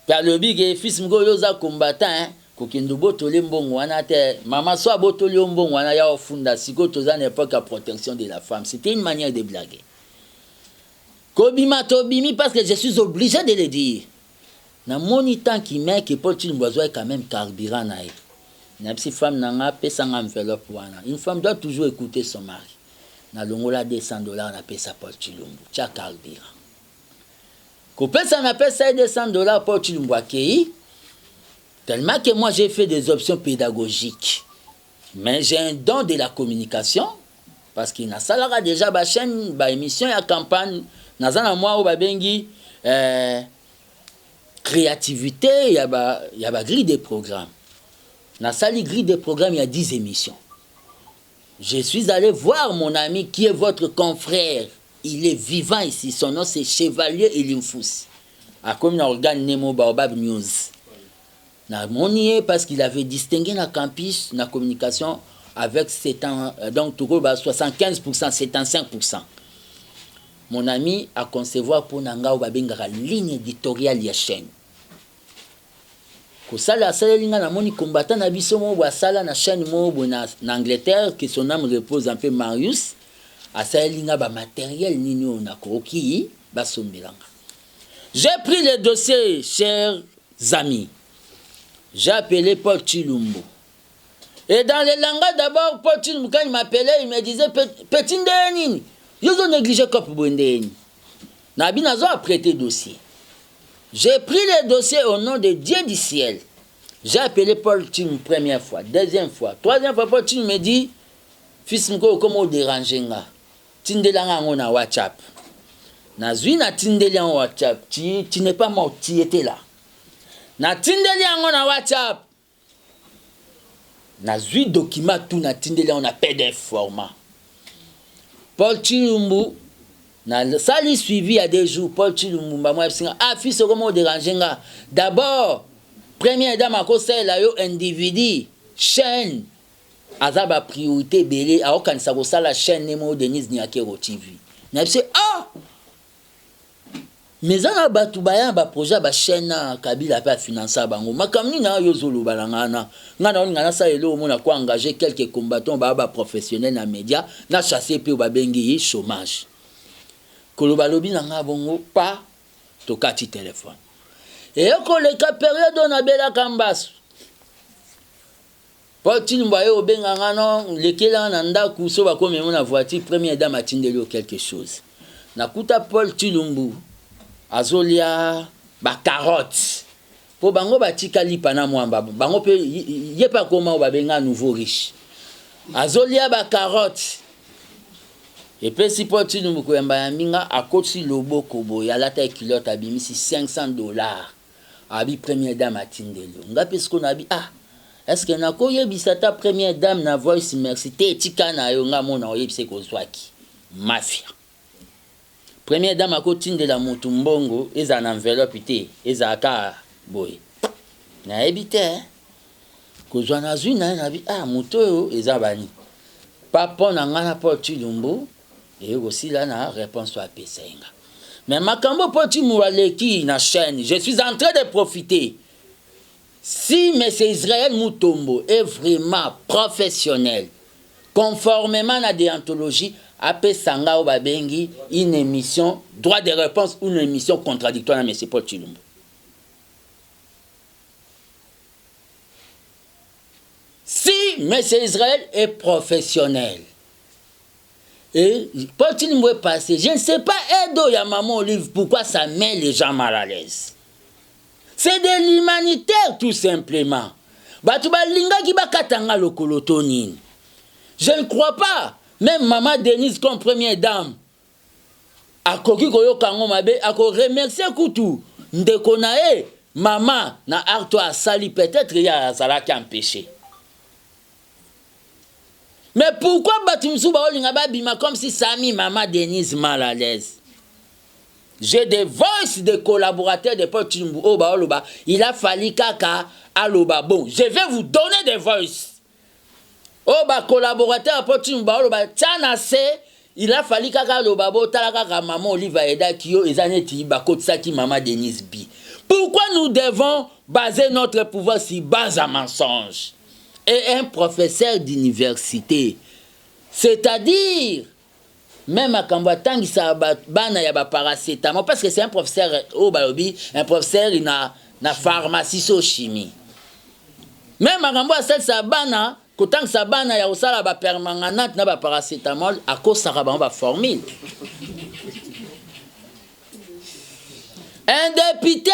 par le big fils mgoyo za combattant hein kokendo botole mbongo wana te mama so botole mbongo wana ya ofunda siko toza na époque à protection de la femme c'était une manière de blaguer kobima tobimi parce que je suis obligé de le dire na moni tant qui met que Paul Chilombo est quand même carburant na na petite femme nanga pesa nga enveloppe wana une femme doit toujours écouter son mari na longola $200 na pesa Paul Chilombo tia carburant ko pesa na pesa $200 Paul Chilombo akei. Tellement que moi j'ai fait des options pédagogiques. Mais j'ai un don de la communication. Parce qu'il y a ça déjà ma chaîne, ma émission et campagne. Dans un mois où bengi créativité, il y a grille de programmes. Dans cette grille de programmes, il y a 10 émissions. Je suis allé voir mon ami qui est votre confrère. Il est vivant ici. Son nom c'est Chevalier Elimfous. À comme un organe Nemo Baobab News. Na monier parce qu'il avait distingué na campus na communication avec 7 ans donc tout 75% 75%. Mon ami a concevoir pour nanga babengara ligne éditoriale ya chaîne. Ko sala linga na moni combattant na biso mo wa sala na chaîne mo na Angleterre que son âme repose un peu Marius a sala linga ba matériel nini na koki ba sombelanga. J'ai pris le dossier chers amis. J'ai appelé Paul Chilombo. Et dans les langages d'abord, Paul Chilombo, quand il m'appelait, il me disait petit ndeni. Ils ont négligé comme ndeni. Nabi Nazo a prêté dossier. J'ai pris le dossier au nom de Dieu du ciel. J'ai appelé Paul Chilombo première fois, deuxième fois, troisième fois. Paul Chilombo me dit fils mko comment déranger nga. Tindelanga ngona WhatsApp. Nazui na tindelia WhatsApp. Tu n'es pas mort, tu étais là. Na tindeli yango na WhatsApp na zui document tout na tindeli on a PDF format Paul Chilombo na sali suivi à des jours Paul Chilombo ba moi singa fils comment déranger nga d'abord première dame a conseil la yo individu chaîne azaba priorité belé a okanisa ko sala chaîne Nemo Denise Nyakero TV na c'est mais on a battu ba projet ba chaîne Kabila pa financer bango makamni na yo zolo balangana ngana ngana sa elo mona ko engager quelques combattants ba professionnels na média na chasser pe ba bengi chômage koloba lobi na bongo pa to kati téléphone et ko le ka période on a bela kambas Paul Chilombo yo benga ngano lekela na ndaku so ba ko memo na voiture première dame atindeli quelque chose na kuta Paul Chilombo azolia ba carotte po bango batika lipa na mwamba bango pe yepa koma ba benga nouveau riche azolia ba carotte et puis si Paul Chilombo ko yamba ya minga akoti loboko bo ya lata kilote abimisi $500 abi première dame atindelo ngapi ce qu'on abi est-ce que na ko yebisa ta première dame na voice merci te tika na yo nga mona oyebise ko zwaki mafia. Première dame a côté de la Mutumbongo, ils en enveloppe, ils ont ka boy. Na ebité, que j'en ai une, na bi muto ils ont bani. Papa na ngana Paul Chilombo et aussi là na réponse soit pesenga. Mais makambo Paul Chilombo leki na chaîne, je suis en train de profiter. Si M. Israël Mutombo est vraiment professionnel, conformément à la déontologie, après Sanga ou Babengi, une émission, droit de réponse ou une émission contradictoire à M. Paul Chilombo. Si M. Israël est professionnel. Et quand il me passer, je ne sais pas, Edo ya maman Olive, pourquoi ça met les gens mal à l'aise. C'est de l'humanitaire, tout simplement. Je ne crois pas. Même maman Denise, comme première dame, a remercié Koutou. Ndekonae, maman, na arto a sali, peut-être il y a ça qui empêché. Mais pourquoi Batumsou Baolinga Bima comme si ça a mis maman Denise mal à l'aise? J'ai des voices de collaborateurs de Paul Chilumbu. Oh, Baoloba, il a fallu kaka aloba. Bon, je vais vous donner des voices. Oh, bah, collaborateur Paul Chilumbu Baoloba, Tchanase, il a fallu kaka aloba. Bo, talaka maman Oliva Eda Kyo, Ezaneti, Bakotsaki, maman Denise B. Pourquoi nous devons baser notre pouvoir sur base à mensonge? Et un professeur d'université, c'est-à-dire, même à Kambouatang, ça a paracétamol, parce que c'est un professeur, un professeur il a pharmacie so chimie. Même à Kambouatang, ça bana, quand ça bana, il y a aussi la permanente, na paracétamol, à cause ça a formule. Un député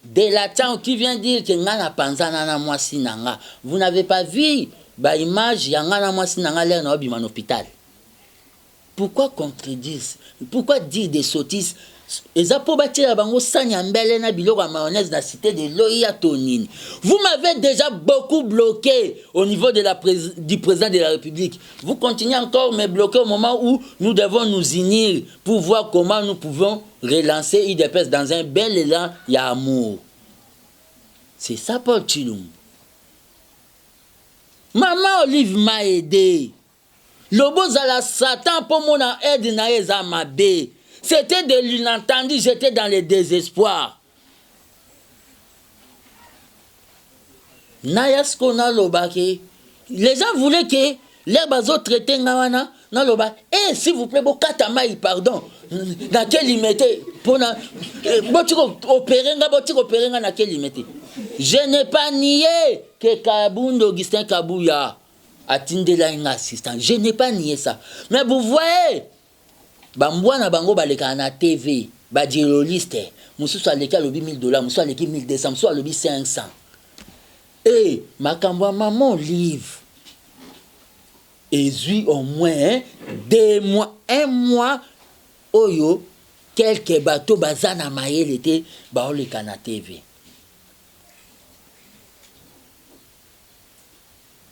de l'Attente qui vient dire que ngana panzana moi sinanga. Vous n'avez pas vu bah image yangana moi sinanga l'air na bima hôpital. Pourquoi contredire? Pourquoi dire des sottises? Eza po batira bango sanya mbele na biloko ya mayonnaise na cité de Loya Tonini. Vous m'avez déjà beaucoup bloqué au niveau de du président de la République. Vous continuez encore à me bloquer au moment où nous devons nous unir pour voir comment nous pouvons relancer IDPS dans un bel élan d'amour. C'est ça Paul Chilumbu. Maman Olive m'a aidé. Lobo zala Satan pour mon aide na eza mabe. C'était de l'inentendu, j'étais dans le désespoir. Nayas kona lobake. Les gens voulaient que les bazo traité ngawana na loba. Eh s'il vous plaît, bokatamaï pardon. Dans quel limité pour na botiko opérer na quel limité. Je n'ai pas nié que Kabundo Augustin Kabouya atindela un assistant. Je n'ai pas nié ça. Mais vous voyez Bambouana bango baleka na TV, badioliste, mususu aleka lobi $1000, mususu aleki 1200, mususu alobi 500. Et makambo maman Olive. Ezui au moins 2 mois, 1 mois oyo quelques bateaux bazana mayel était baoleka na TV.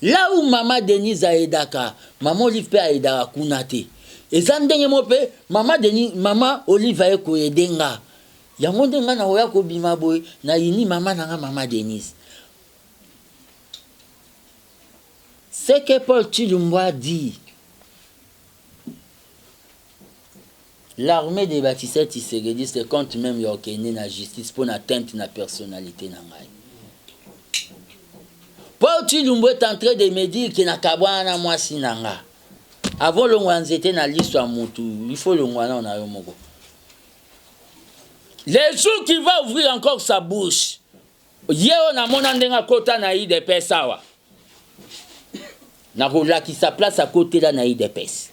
Là où maman Denise a aidaka, maman Olive peut aidaka kunate. Et ça mope maman Denis maman Olive a ko edenga yango ndenga na oya ko bima boy na yini maman nanga maman Denise. Ce que Paul Chilumbu a dit, l'armée des bâtisseurs tisséguédistes compte même yorkene na justice pour atteinte na personnalité na ngai. Paul Chilumbu est en train de me dire que na kabwana moi sinanga. Avant le était dans l'histoire Moutou, il faut le moine en Ayomoko. Les jours qu'il va ouvrir encore sa bouche, hier on a mon andenga kota na IDPS sawa. Na rola qui sa place à côté là na IDPS.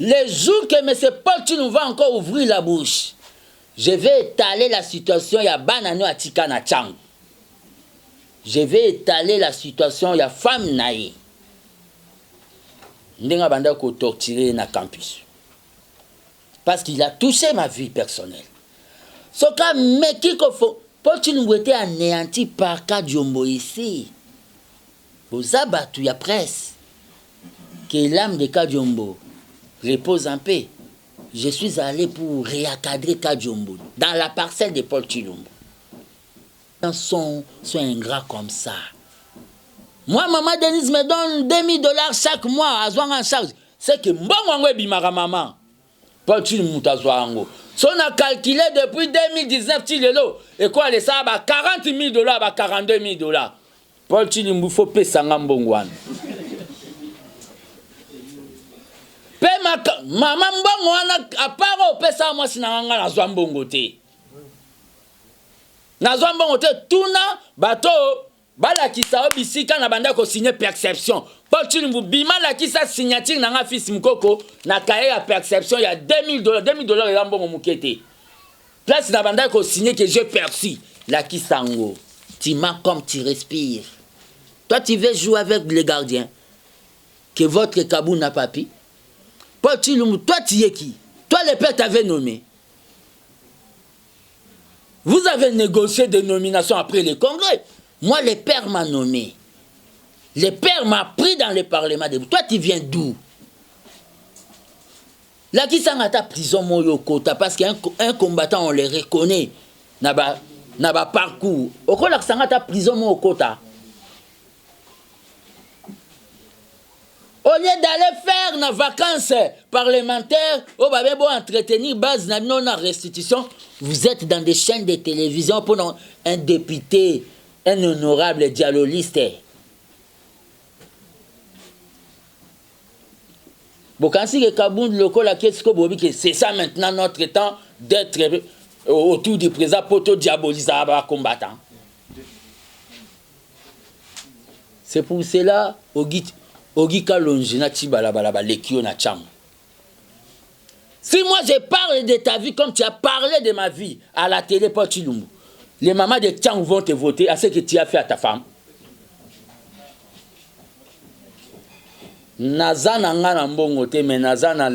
Les jours que M. Paul Chilumbu va encore ouvrir la bouche, je vais étaler la situation ya banano atika na chang. Je vais étaler la situation ya femme naïe. Ndenga banda ko torturer na campus. Parce qu'il a touché ma vie personnelle. Ce cas, mais qui faut Paul Chilumbu était anéanti par Kadiombo ici. Aux abattus, il y a presse. Que l'âme de Kadiombo repose en paix. Je suis allé pour réaccadrer Kadiombo dans la parcelle de Paul Chilumbu. Sont ingrats comme ça. Moi, maman Denise me donne $2000 chaque mois à Zouang en charge. C'est que mbongo bimara maman. Paul Chilumbu tazwango. Si on a calculé depuis 2019, et quoi, les ça, $40,000, $42,000. Paul Chilumbu faut payer sanga mbongwan. Maman mbongwana, à part au pesa moi sinanga na zwambongo te. Na zwambongo te, tuna bateau. Bala qui sa bisika na banda ko signer perception. Paul Chilumbu bima la qui sa signature na nga fils mukoko na kaye ya perception ya $2000 $2000 ya mbongo mukete. Place na banda ko signer que j'ai perçu la qui sango. Tu m'as comme tu respires. Toi tu veux jouer avec les gardiens que votre Kabou n'a pas pu. Paul Chilumbu, toi tu es qui? Toi le père t'avait nommé. Vous avez négocié des nominations après le congrès. Moi, le père m'a nommé. Le père m'a pris dans le parlement. Toi, tu viens d'où? Là, qui s'en a ta prison, Moyo Kota, parce qu'un combattant, on le reconnaît. N'a pas parcours. Au cas où s'en a ta prison, Moyo Kota. Au lieu d'aller faire nos vacances parlementaires, au babebo entretenir base non en restitution, vous êtes dans des chaînes de télévision pour un député, un honorable dialogiste. Bon, quand c'est que Kabound local, c'est ça maintenant notre temps d'être autour du président pour tout diaboliser les combattants. C'est pour cela, Ogi Kalonji na Tibalabalaba Lekio na Cham. Si moi je parle de ta vie comme tu as parlé de ma vie à la télé pour Chilumbu, les mamans de Tchang vont te voter à ce que tu as fait à ta femme. Naza na nga na mbongo te, mais naza na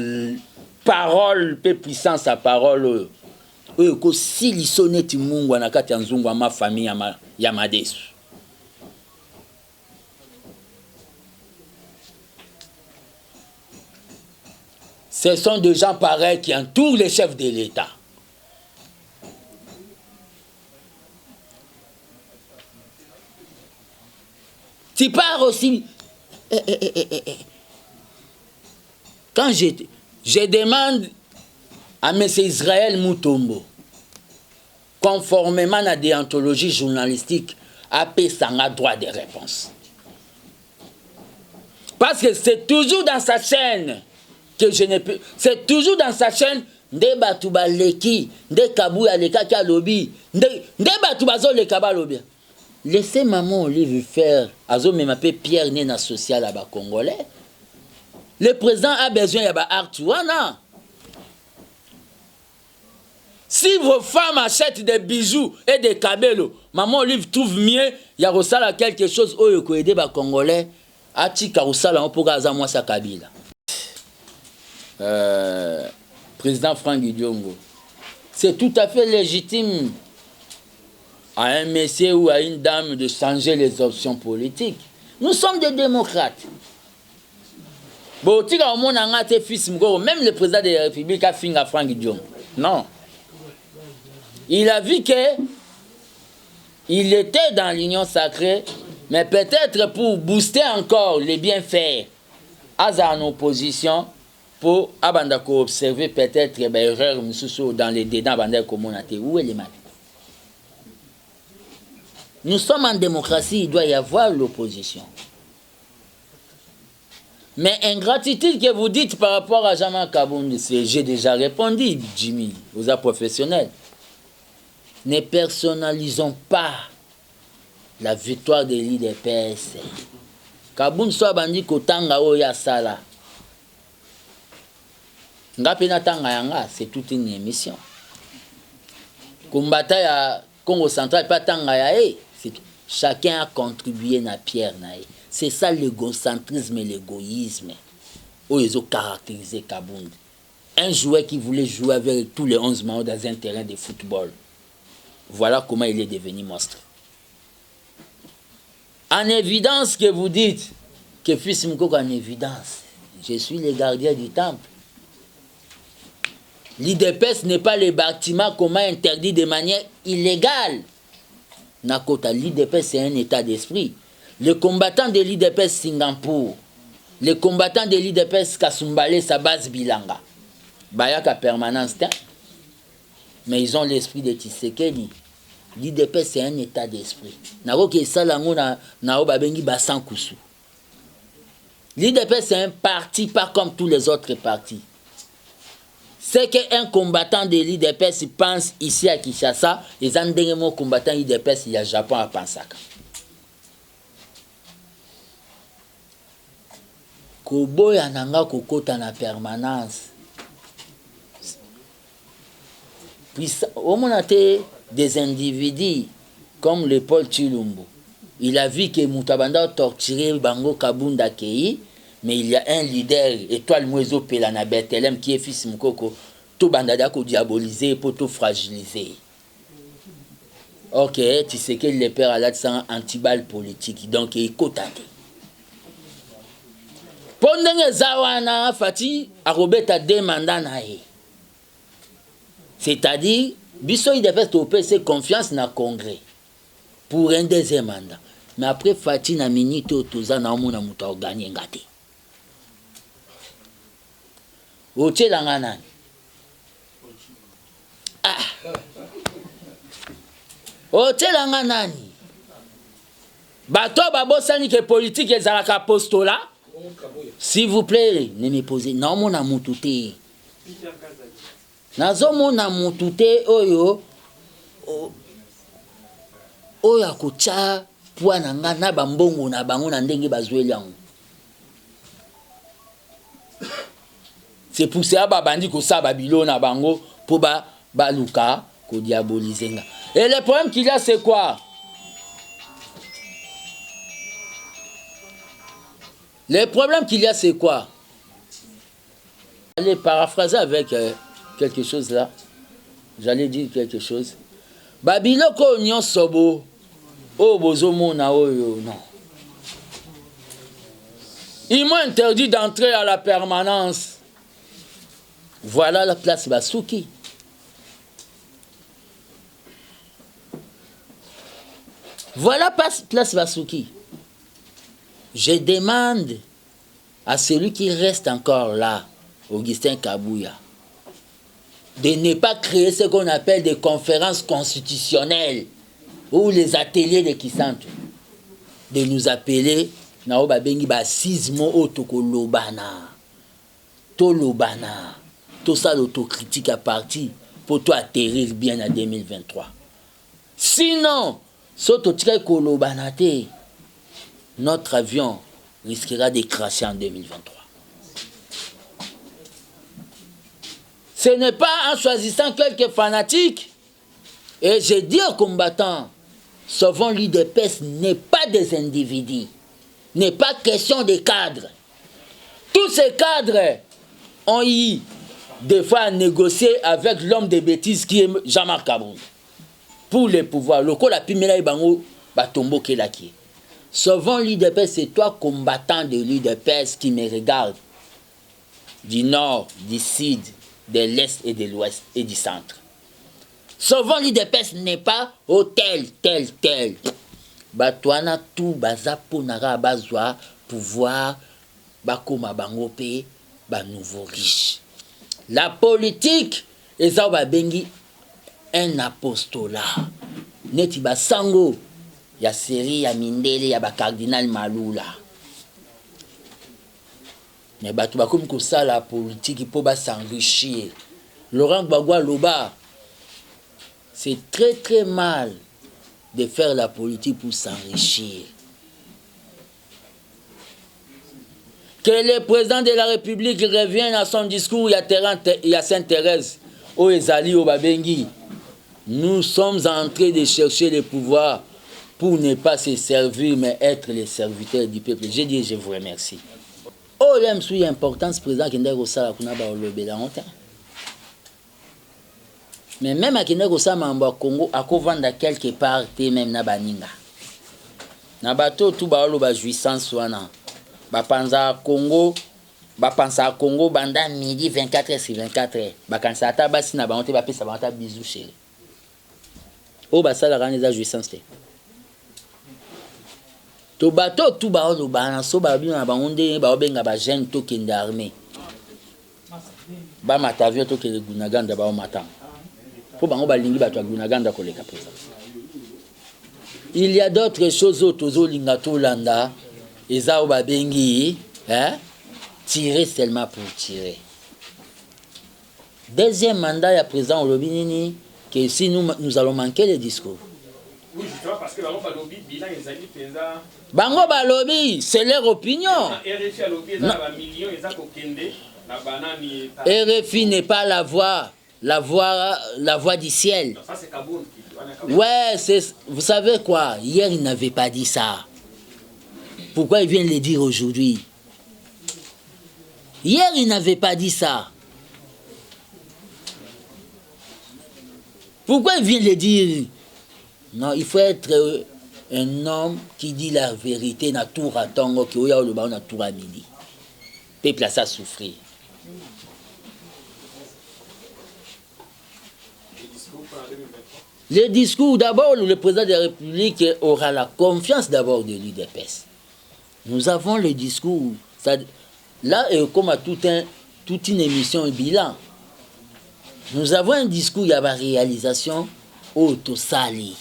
parole peu puissance à parole. Oyo ko sili soneti mungu na kati ya nzungu ma famille ya madesu. Ce sont des gens pareils qui entourent les chefs de l'État. Tu pars aussi. Quand je demande à M. Israël Moutombo, conformément à la déontologie journalistique, à Pessanga droit de réponse. Parce que c'est toujours dans sa chaîne que je ne peux. C'est toujours dans sa chaîne. Nde batuba leki, nde kabouya leka kia lobby, nde batuba zo leka ba lobby. Laissez maman Olive faire. Azo me m'appelle Pierre Nena social à bas congolais. Le président a besoin de Artuana. Si vos femmes achètent des bijoux et des cabellos, maman Olive trouve mieux, il y a resala quelque chose où il aider les Congolais. Ati karusala on pourra avoir moi sa Kabila. Président Franck Diongo, c'est tout à fait légitime à un monsieur ou à une dame de changer les options politiques. Nous sommes des démocrates. Bon, même le président de la République a fini à Franck Diongo. Non. Il a vu que il était dans l'union sacrée, mais peut-être pour booster encore les bienfaits à en opposition, pour observer peut-être erreur dans les dédans communauté. Où est les maths? Nous sommes en démocratie, il doit y avoir l'opposition. Mais ingratitude que vous dites par rapport à Jean Kabound, j'ai déjà répondu, Jimmy, vous êtes professionnel. Ne personnalisons pas la victoire de l'IDPS. Kabound soit bandit kotanga oya sala. Ngapena tanga yanga, c'est toute une émission. Kumbata ya Congo central pas tanga ya chacun a contribué na pierre na. C'est ça l'égocentrisme et l'égoïsme. Où ils ont caractérisé Kabound. Un joueur qui voulait jouer avec tous les 11 membres dans un terrain de football. Voilà comment il est devenu monstre. En évidence que vous dites que fils Mukoko en évidence, je suis le gardien du temple. L'IDPS n'est pas le bâtiment commun interdit de manière illégale. Nakota, l'IDPS c'est un état d'esprit. Les combattants de l'IDPS Singapour, les combattants de l'IDPS Kasumbale, sa base Bilanga, Bayaka permanence, mais ils ont l'esprit de Tshisekedi. L'IDPS c'est un état d'esprit. Naroke Salango na Obabengi Bassan Koussou. L'IDPS c'est un parti pas comme tous les autres partis. C'est qu'un combattant de l'IDPS pense ici à Kinshasa, les endénémos combattants l'IDPS il y a Japon à Pansaka. koboya nanga kokota na permanence. Puis on a des individus comme le Paul Chilumbu. Il a vu que Moutabanda a torturé Bango Kabunda Kei, mais il y a un leader, Étoile Mouezo Pelana Bethelem, qui est fils Moukoko, tout Bandada ko diabolisé pour tout fragiliser. Ok, tu sais que le père a l'accent anti-balle politique, donc il est cotate. Pendant Zawana Fati, a Robert deux mandats naïe. C'est-à-dire, Bisso il devait se confiance dans le Congrès pour un deuxième mandat. Mais après Fati na minute otoza na omona muta gagner ngate. Oche langana. Ah. Oche langana ni. Bato babosani que politique ezalaka apostola. S'il vous plaît, ne me posez na omona mutu te. Nazomona mutu te oyo oyo akocha poa na nga na bambongo na bango na ndenge bazweli yango. C'est pour ça babandi ko sa babilo na bango po baluka ko diaboliser nga. Et le problème qu'il y a c'est quoi? Le problème qu'il y a c'est quoi? Allez paraphraser avec quelque chose là. J'allais dire quelque chose. Babiloko nyon sobo. Oh, bozomo na oyo, non. Ils m'ont interdit d'entrer à la permanence. Voilà la place Basuki. Voilà place Basuki. Je demande à celui qui reste encore là, Augustin Kabouya, de ne pas créer ce qu'on appelle des conférences constitutionnelles ou les ateliers de Kisantu, de nous appeler Naoba Bengi ba sismo otoko lobana, to lobana, tout ça l'autocritique à partir pour toi atterrir bien en 2023. Sinon, soto tika ko lobana te, notre avion risquera de crasher en 2023. Ce n'est pas en choisissant quelques fanatiques. Et j'ai dit aux combattants, sauvons l'UDPS n'est pas des individus, n'est pas question de cadres. Tous ces cadres ont eu des fois à négocier avec l'homme de bêtises qui est Jean-Marc Kaboun pour les pouvoirs. Le col a pu mettre bango batombo kelaki. Sauvons l'UDPS, c'est toi combattant de l'UDPS qui me regarde du nord, du sud, de l'est et de l'ouest et du centre. Sauvons l'UDPS n'est pas oh tel. Batouana tout bazapo nara bazwa pouvoir bakoma bangope ba nouveau riche. La politique eza ba bengi un apostolat. Neti ba sango ya série ya mindele ya ba cardinal Malula. Mais bato bakomi ko ça la politique pour ba s'enrichir. Laurent Gbagbo Loba, c'est très très mal de faire la politique pour s'enrichir. Que le président de la République revienne à son discours, il y a Sainte-Thérèse, au Ezali, au Babengi. Nous sommes en train de chercher le pouvoir pour ne pas se servir, mais être les serviteurs du peuple. J'ai dit, je vous remercie. Oh, l'aime sous l'importance président qui n'est pas ça, qu'on a la honte. Mais même à Kenya Mamba Congo, à vendre quelque part, même na baninga. Na bateau tout baolo ba jouissance wana. Ba panza Congo, banda midi 24h/24h. Ba kansa ta basi na banté ba pesa banté bisou chez. O ba sala rani za jouissance te. To bateau tout baolo bana so ba bi na bangonde ba obenga ba jeune to kende armée. Ba matavio to kele gunaganda ba o matin. Il y a d'autres choses autour lingato landa et ça bengi tirer seulement pour tirer. Deuxième mandat à présent au Lobinini que si nous allons manquer le discours. Oui, justement, parce que bango balobi bilan ezali penza. Bango balobi, c'est leur opinion. RFI alobi ezali ba millions ezali kokende na banani. RFI n'est pas la voix du ciel. Ça c'est Kaboun. Ouais, vous savez quoi? Hier, il n'avait pas dit ça. Pourquoi il vient le dire aujourd'hui? Hier, il n'avait pas dit ça. Pourquoi il vient le dire? Non, il faut être un homme qui dit la vérité na tour à tongo qui oya le na tour à midi. Peuple a ça souffrir. Le discours, d'abord, le président de la République aura la confiance d'abord de l'UDPS. Nous avons le discours. Ça, là, comme à toute une émission, un bilan, nous avons un discours, il y a la réalisation auto-sali.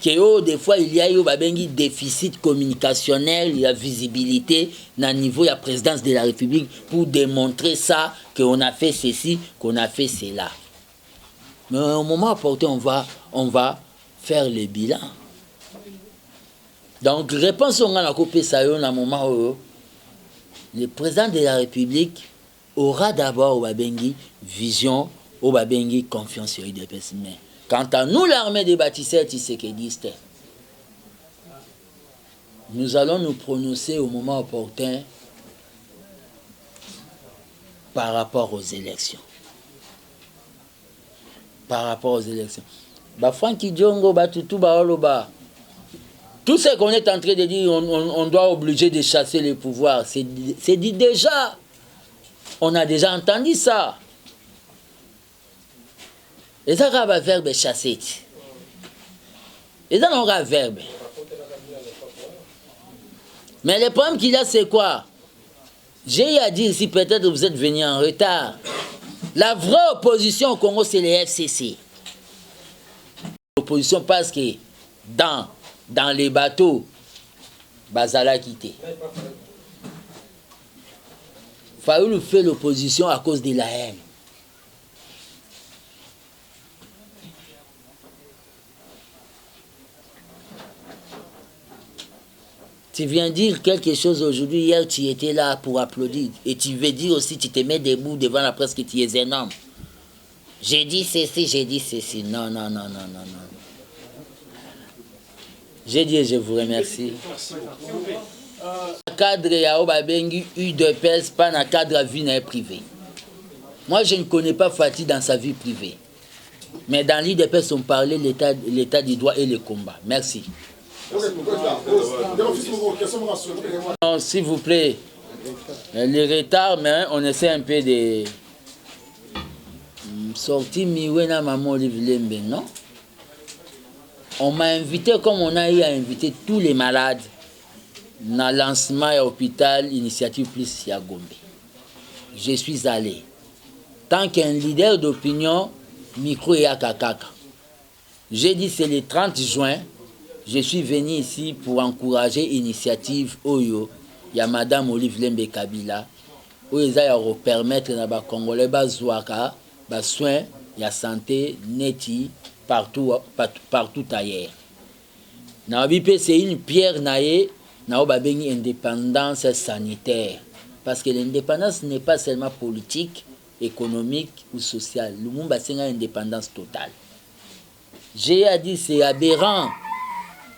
Que des fois, il y a eu un déficit communicationnel, il y a visibilité dans le niveau de la présidence de la République pour démontrer ça, qu'on a fait ceci, qu'on a fait cela. Mais au moment opportun, on va faire le bilan. Donc, réponse on a la copie ça à un moment où le président de la République aura d'abord Obabengi vision, Obabengi confiance sur l'UDPS. Mais quant à nous, l'armée des bâtisseurs tshisekidistes, nous allons nous prononcer au moment opportun par rapport aux élections. Par rapport aux élections. Francky Diongo, Toutou, Baoloba. Tout ce qu'on est en train de dire, on doit obliger de chasser les pouvoirs. C'est dit déjà. On a déjà entendu ça. Et ça va verbe chasser. Et ça n'aura verbe. Mais le problème qu'il y a, c'est quoi? J'ai à dire si peut-être vous êtes venu en retard. La vraie opposition au Congo, c'est les FCC. L'opposition parce que dans les bateaux, Bazala quitté. Fayoulou fait l'opposition à cause de la haine. Tu viens dire quelque chose aujourd'hui, hier tu étais là pour applaudir. Et tu veux dire aussi, tu te mets debout devant la presse que tu es un homme. J'ai dit ceci, j'ai dit ceci. Non, non, non, non, non, non. J'ai dit et je vous remercie. Cadre Yaoba Bengi, UDPS, pas dans le cadre de vie privée. Moi, je ne connais pas Fatih dans sa vie privée. Mais dans l'UDPS, on parlait de l'état du droit et le combat. Merci. Non, s'il vous plaît, les retards, mais on essaie un peu de sortir Miwena Maman Olive Lembe, non? On m'a invité, comme on a eu à inviter tous les malades, dans le lancement à l'hôpital Initiative Plus Yagombe. Je suis allé. Tant qu'un leader d'opinion, micro et akakaka. J'ai dit c'est le 30 juin. Je suis venu ici pour encourager l'initiative Oyo. Il y a Madame Olive Lembe Kabila. Où ils ont permettre aux Congolais de soins, la santé, neti, partout ailleurs. C'est une pierre naïe, une indépendance sanitaire. Parce que l'indépendance n'est pas seulement politique, économique ou sociale. Le monde a une indépendance totale. J'ai dit c'est aberrant.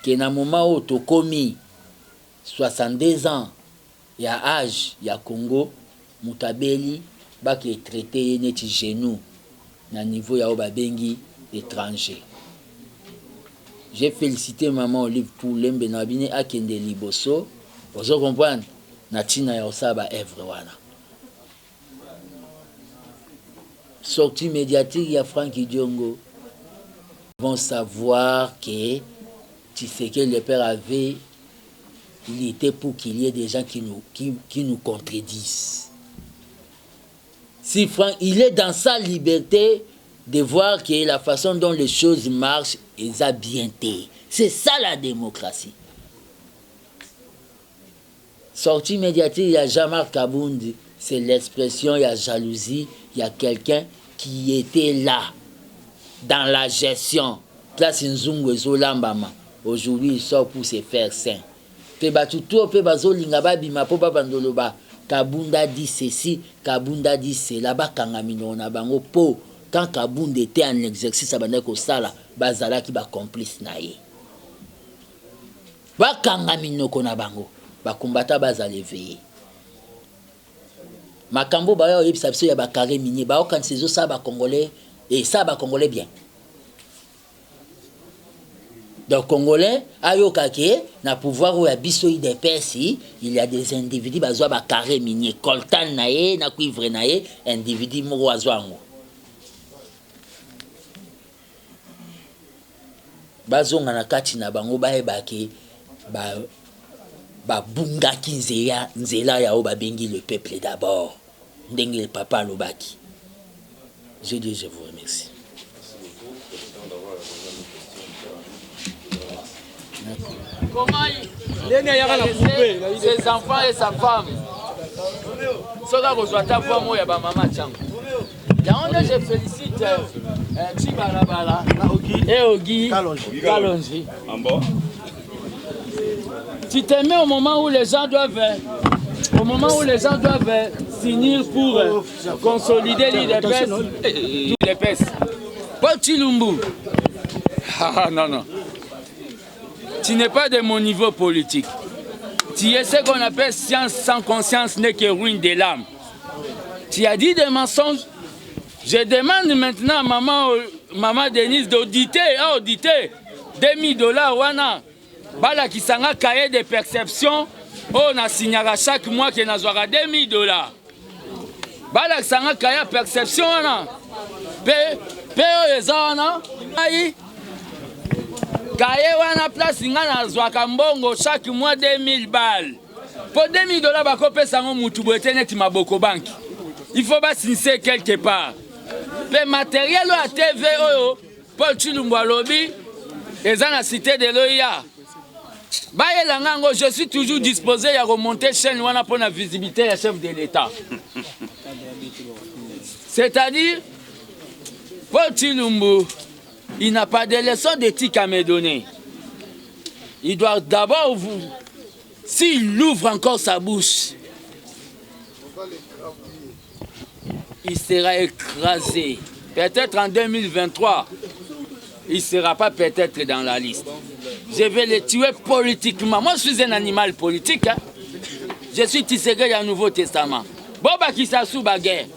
Que dans le moment où tu as commis 62 ans, il y a âge, il y a Congo, Moutabeli, qui est traité net genou, dans le niveau de Bengi étranger. J'ai félicité maman Olive pour l'embenabine à Kende Liboso. Vous comprenez? Natina Yosaba Evrewana. Sortie médiatique, il y a Francky Diongo. Ils vont savoir que tu sais que le père avait l'idée pour qu'il y ait des gens qui nous contredisent. Si Franck, il est dans sa liberté de voir que la façon dont les choses marchent, ils a bien été. C'est ça la démocratie. Sortie médiatique, il y a Jean-Marc Kaboundi, c'est l'expression, il y a jalousie, il y a quelqu'un qui était là, dans la gestion. Classe Nzungu ezolambama. Aujourd'hui, il sort pour se faire saint. Pe batuto pe bazolinga babima po babandoloba. Kabunda dit ceci, Kabunda dit cela, bakangamino na bango po. Quand Kabunda était en exercice à Bandeko Sala, bazala qui ba complice naye. Bakangamino kona bango, bakumbata bazale veillé. Makambo ba yo yebisa biso ya bakare minier, ba okan sezo ça ba congolais et ça ba congolais bien. Donc Congolais, ayokake, na pouvoir où y a bisoï des persi, il y a des individus bazoa ba carré minier, coltan nae, na cuivre nae, individu moro azoango. Bazonga na kati na bango ba ebake ba bunga kinzeya, nzela ya o ba bengi le peuple d'abord. Ndenge le papa lobaki. Je dis je vous remercie. Comment ses enfants et sa femme soka kozwata voix moya ba mama chango. Yango je félicite Chibalabala et Ogi Kalonji. Tu te mets au moment où les gens doivent finir pour consolider l'IDPS. Paul Chilumbu. Ah non non. Tu n'es pas de mon niveau politique. Tu es ce qu'on appelle science sans conscience n'est que ruine de l'âme. Tu as dit des mensonges. Je demande maintenant à maman Denise d'auditer, $2000 wana. Bala qui s'en a cahier de perception, on a signé chaque mois qu'il n'a pas $2000. Bala qui s'en a cahier de perception wana. Les wana. Kaye wana place nga na zwaka mbongo chaque mois $2000. Pour $2000 bakope sango mutu boete neti maboko banki. Il faut pas signer quelque part. Le matériel à TV oyo Paul Chilumbu alobi eza na cité de l'OIA. Baye langango je suis toujours disposé à remonter chaîne wana pour la visibilité du chef de l'État. C'est-à-dire Paul Chilumbu il n'a pas de leçon d'éthique à me donner. Il doit d'abord vous... S'il ouvre encore sa bouche, il sera écrasé. Peut-être en 2023, il ne sera pas peut-être dans la liste. Je vais le tuer politiquement. Moi, je suis un animal politique. Hein. Je suis Tisségué du Nouveau Testament. Boba qui s'assout baguette.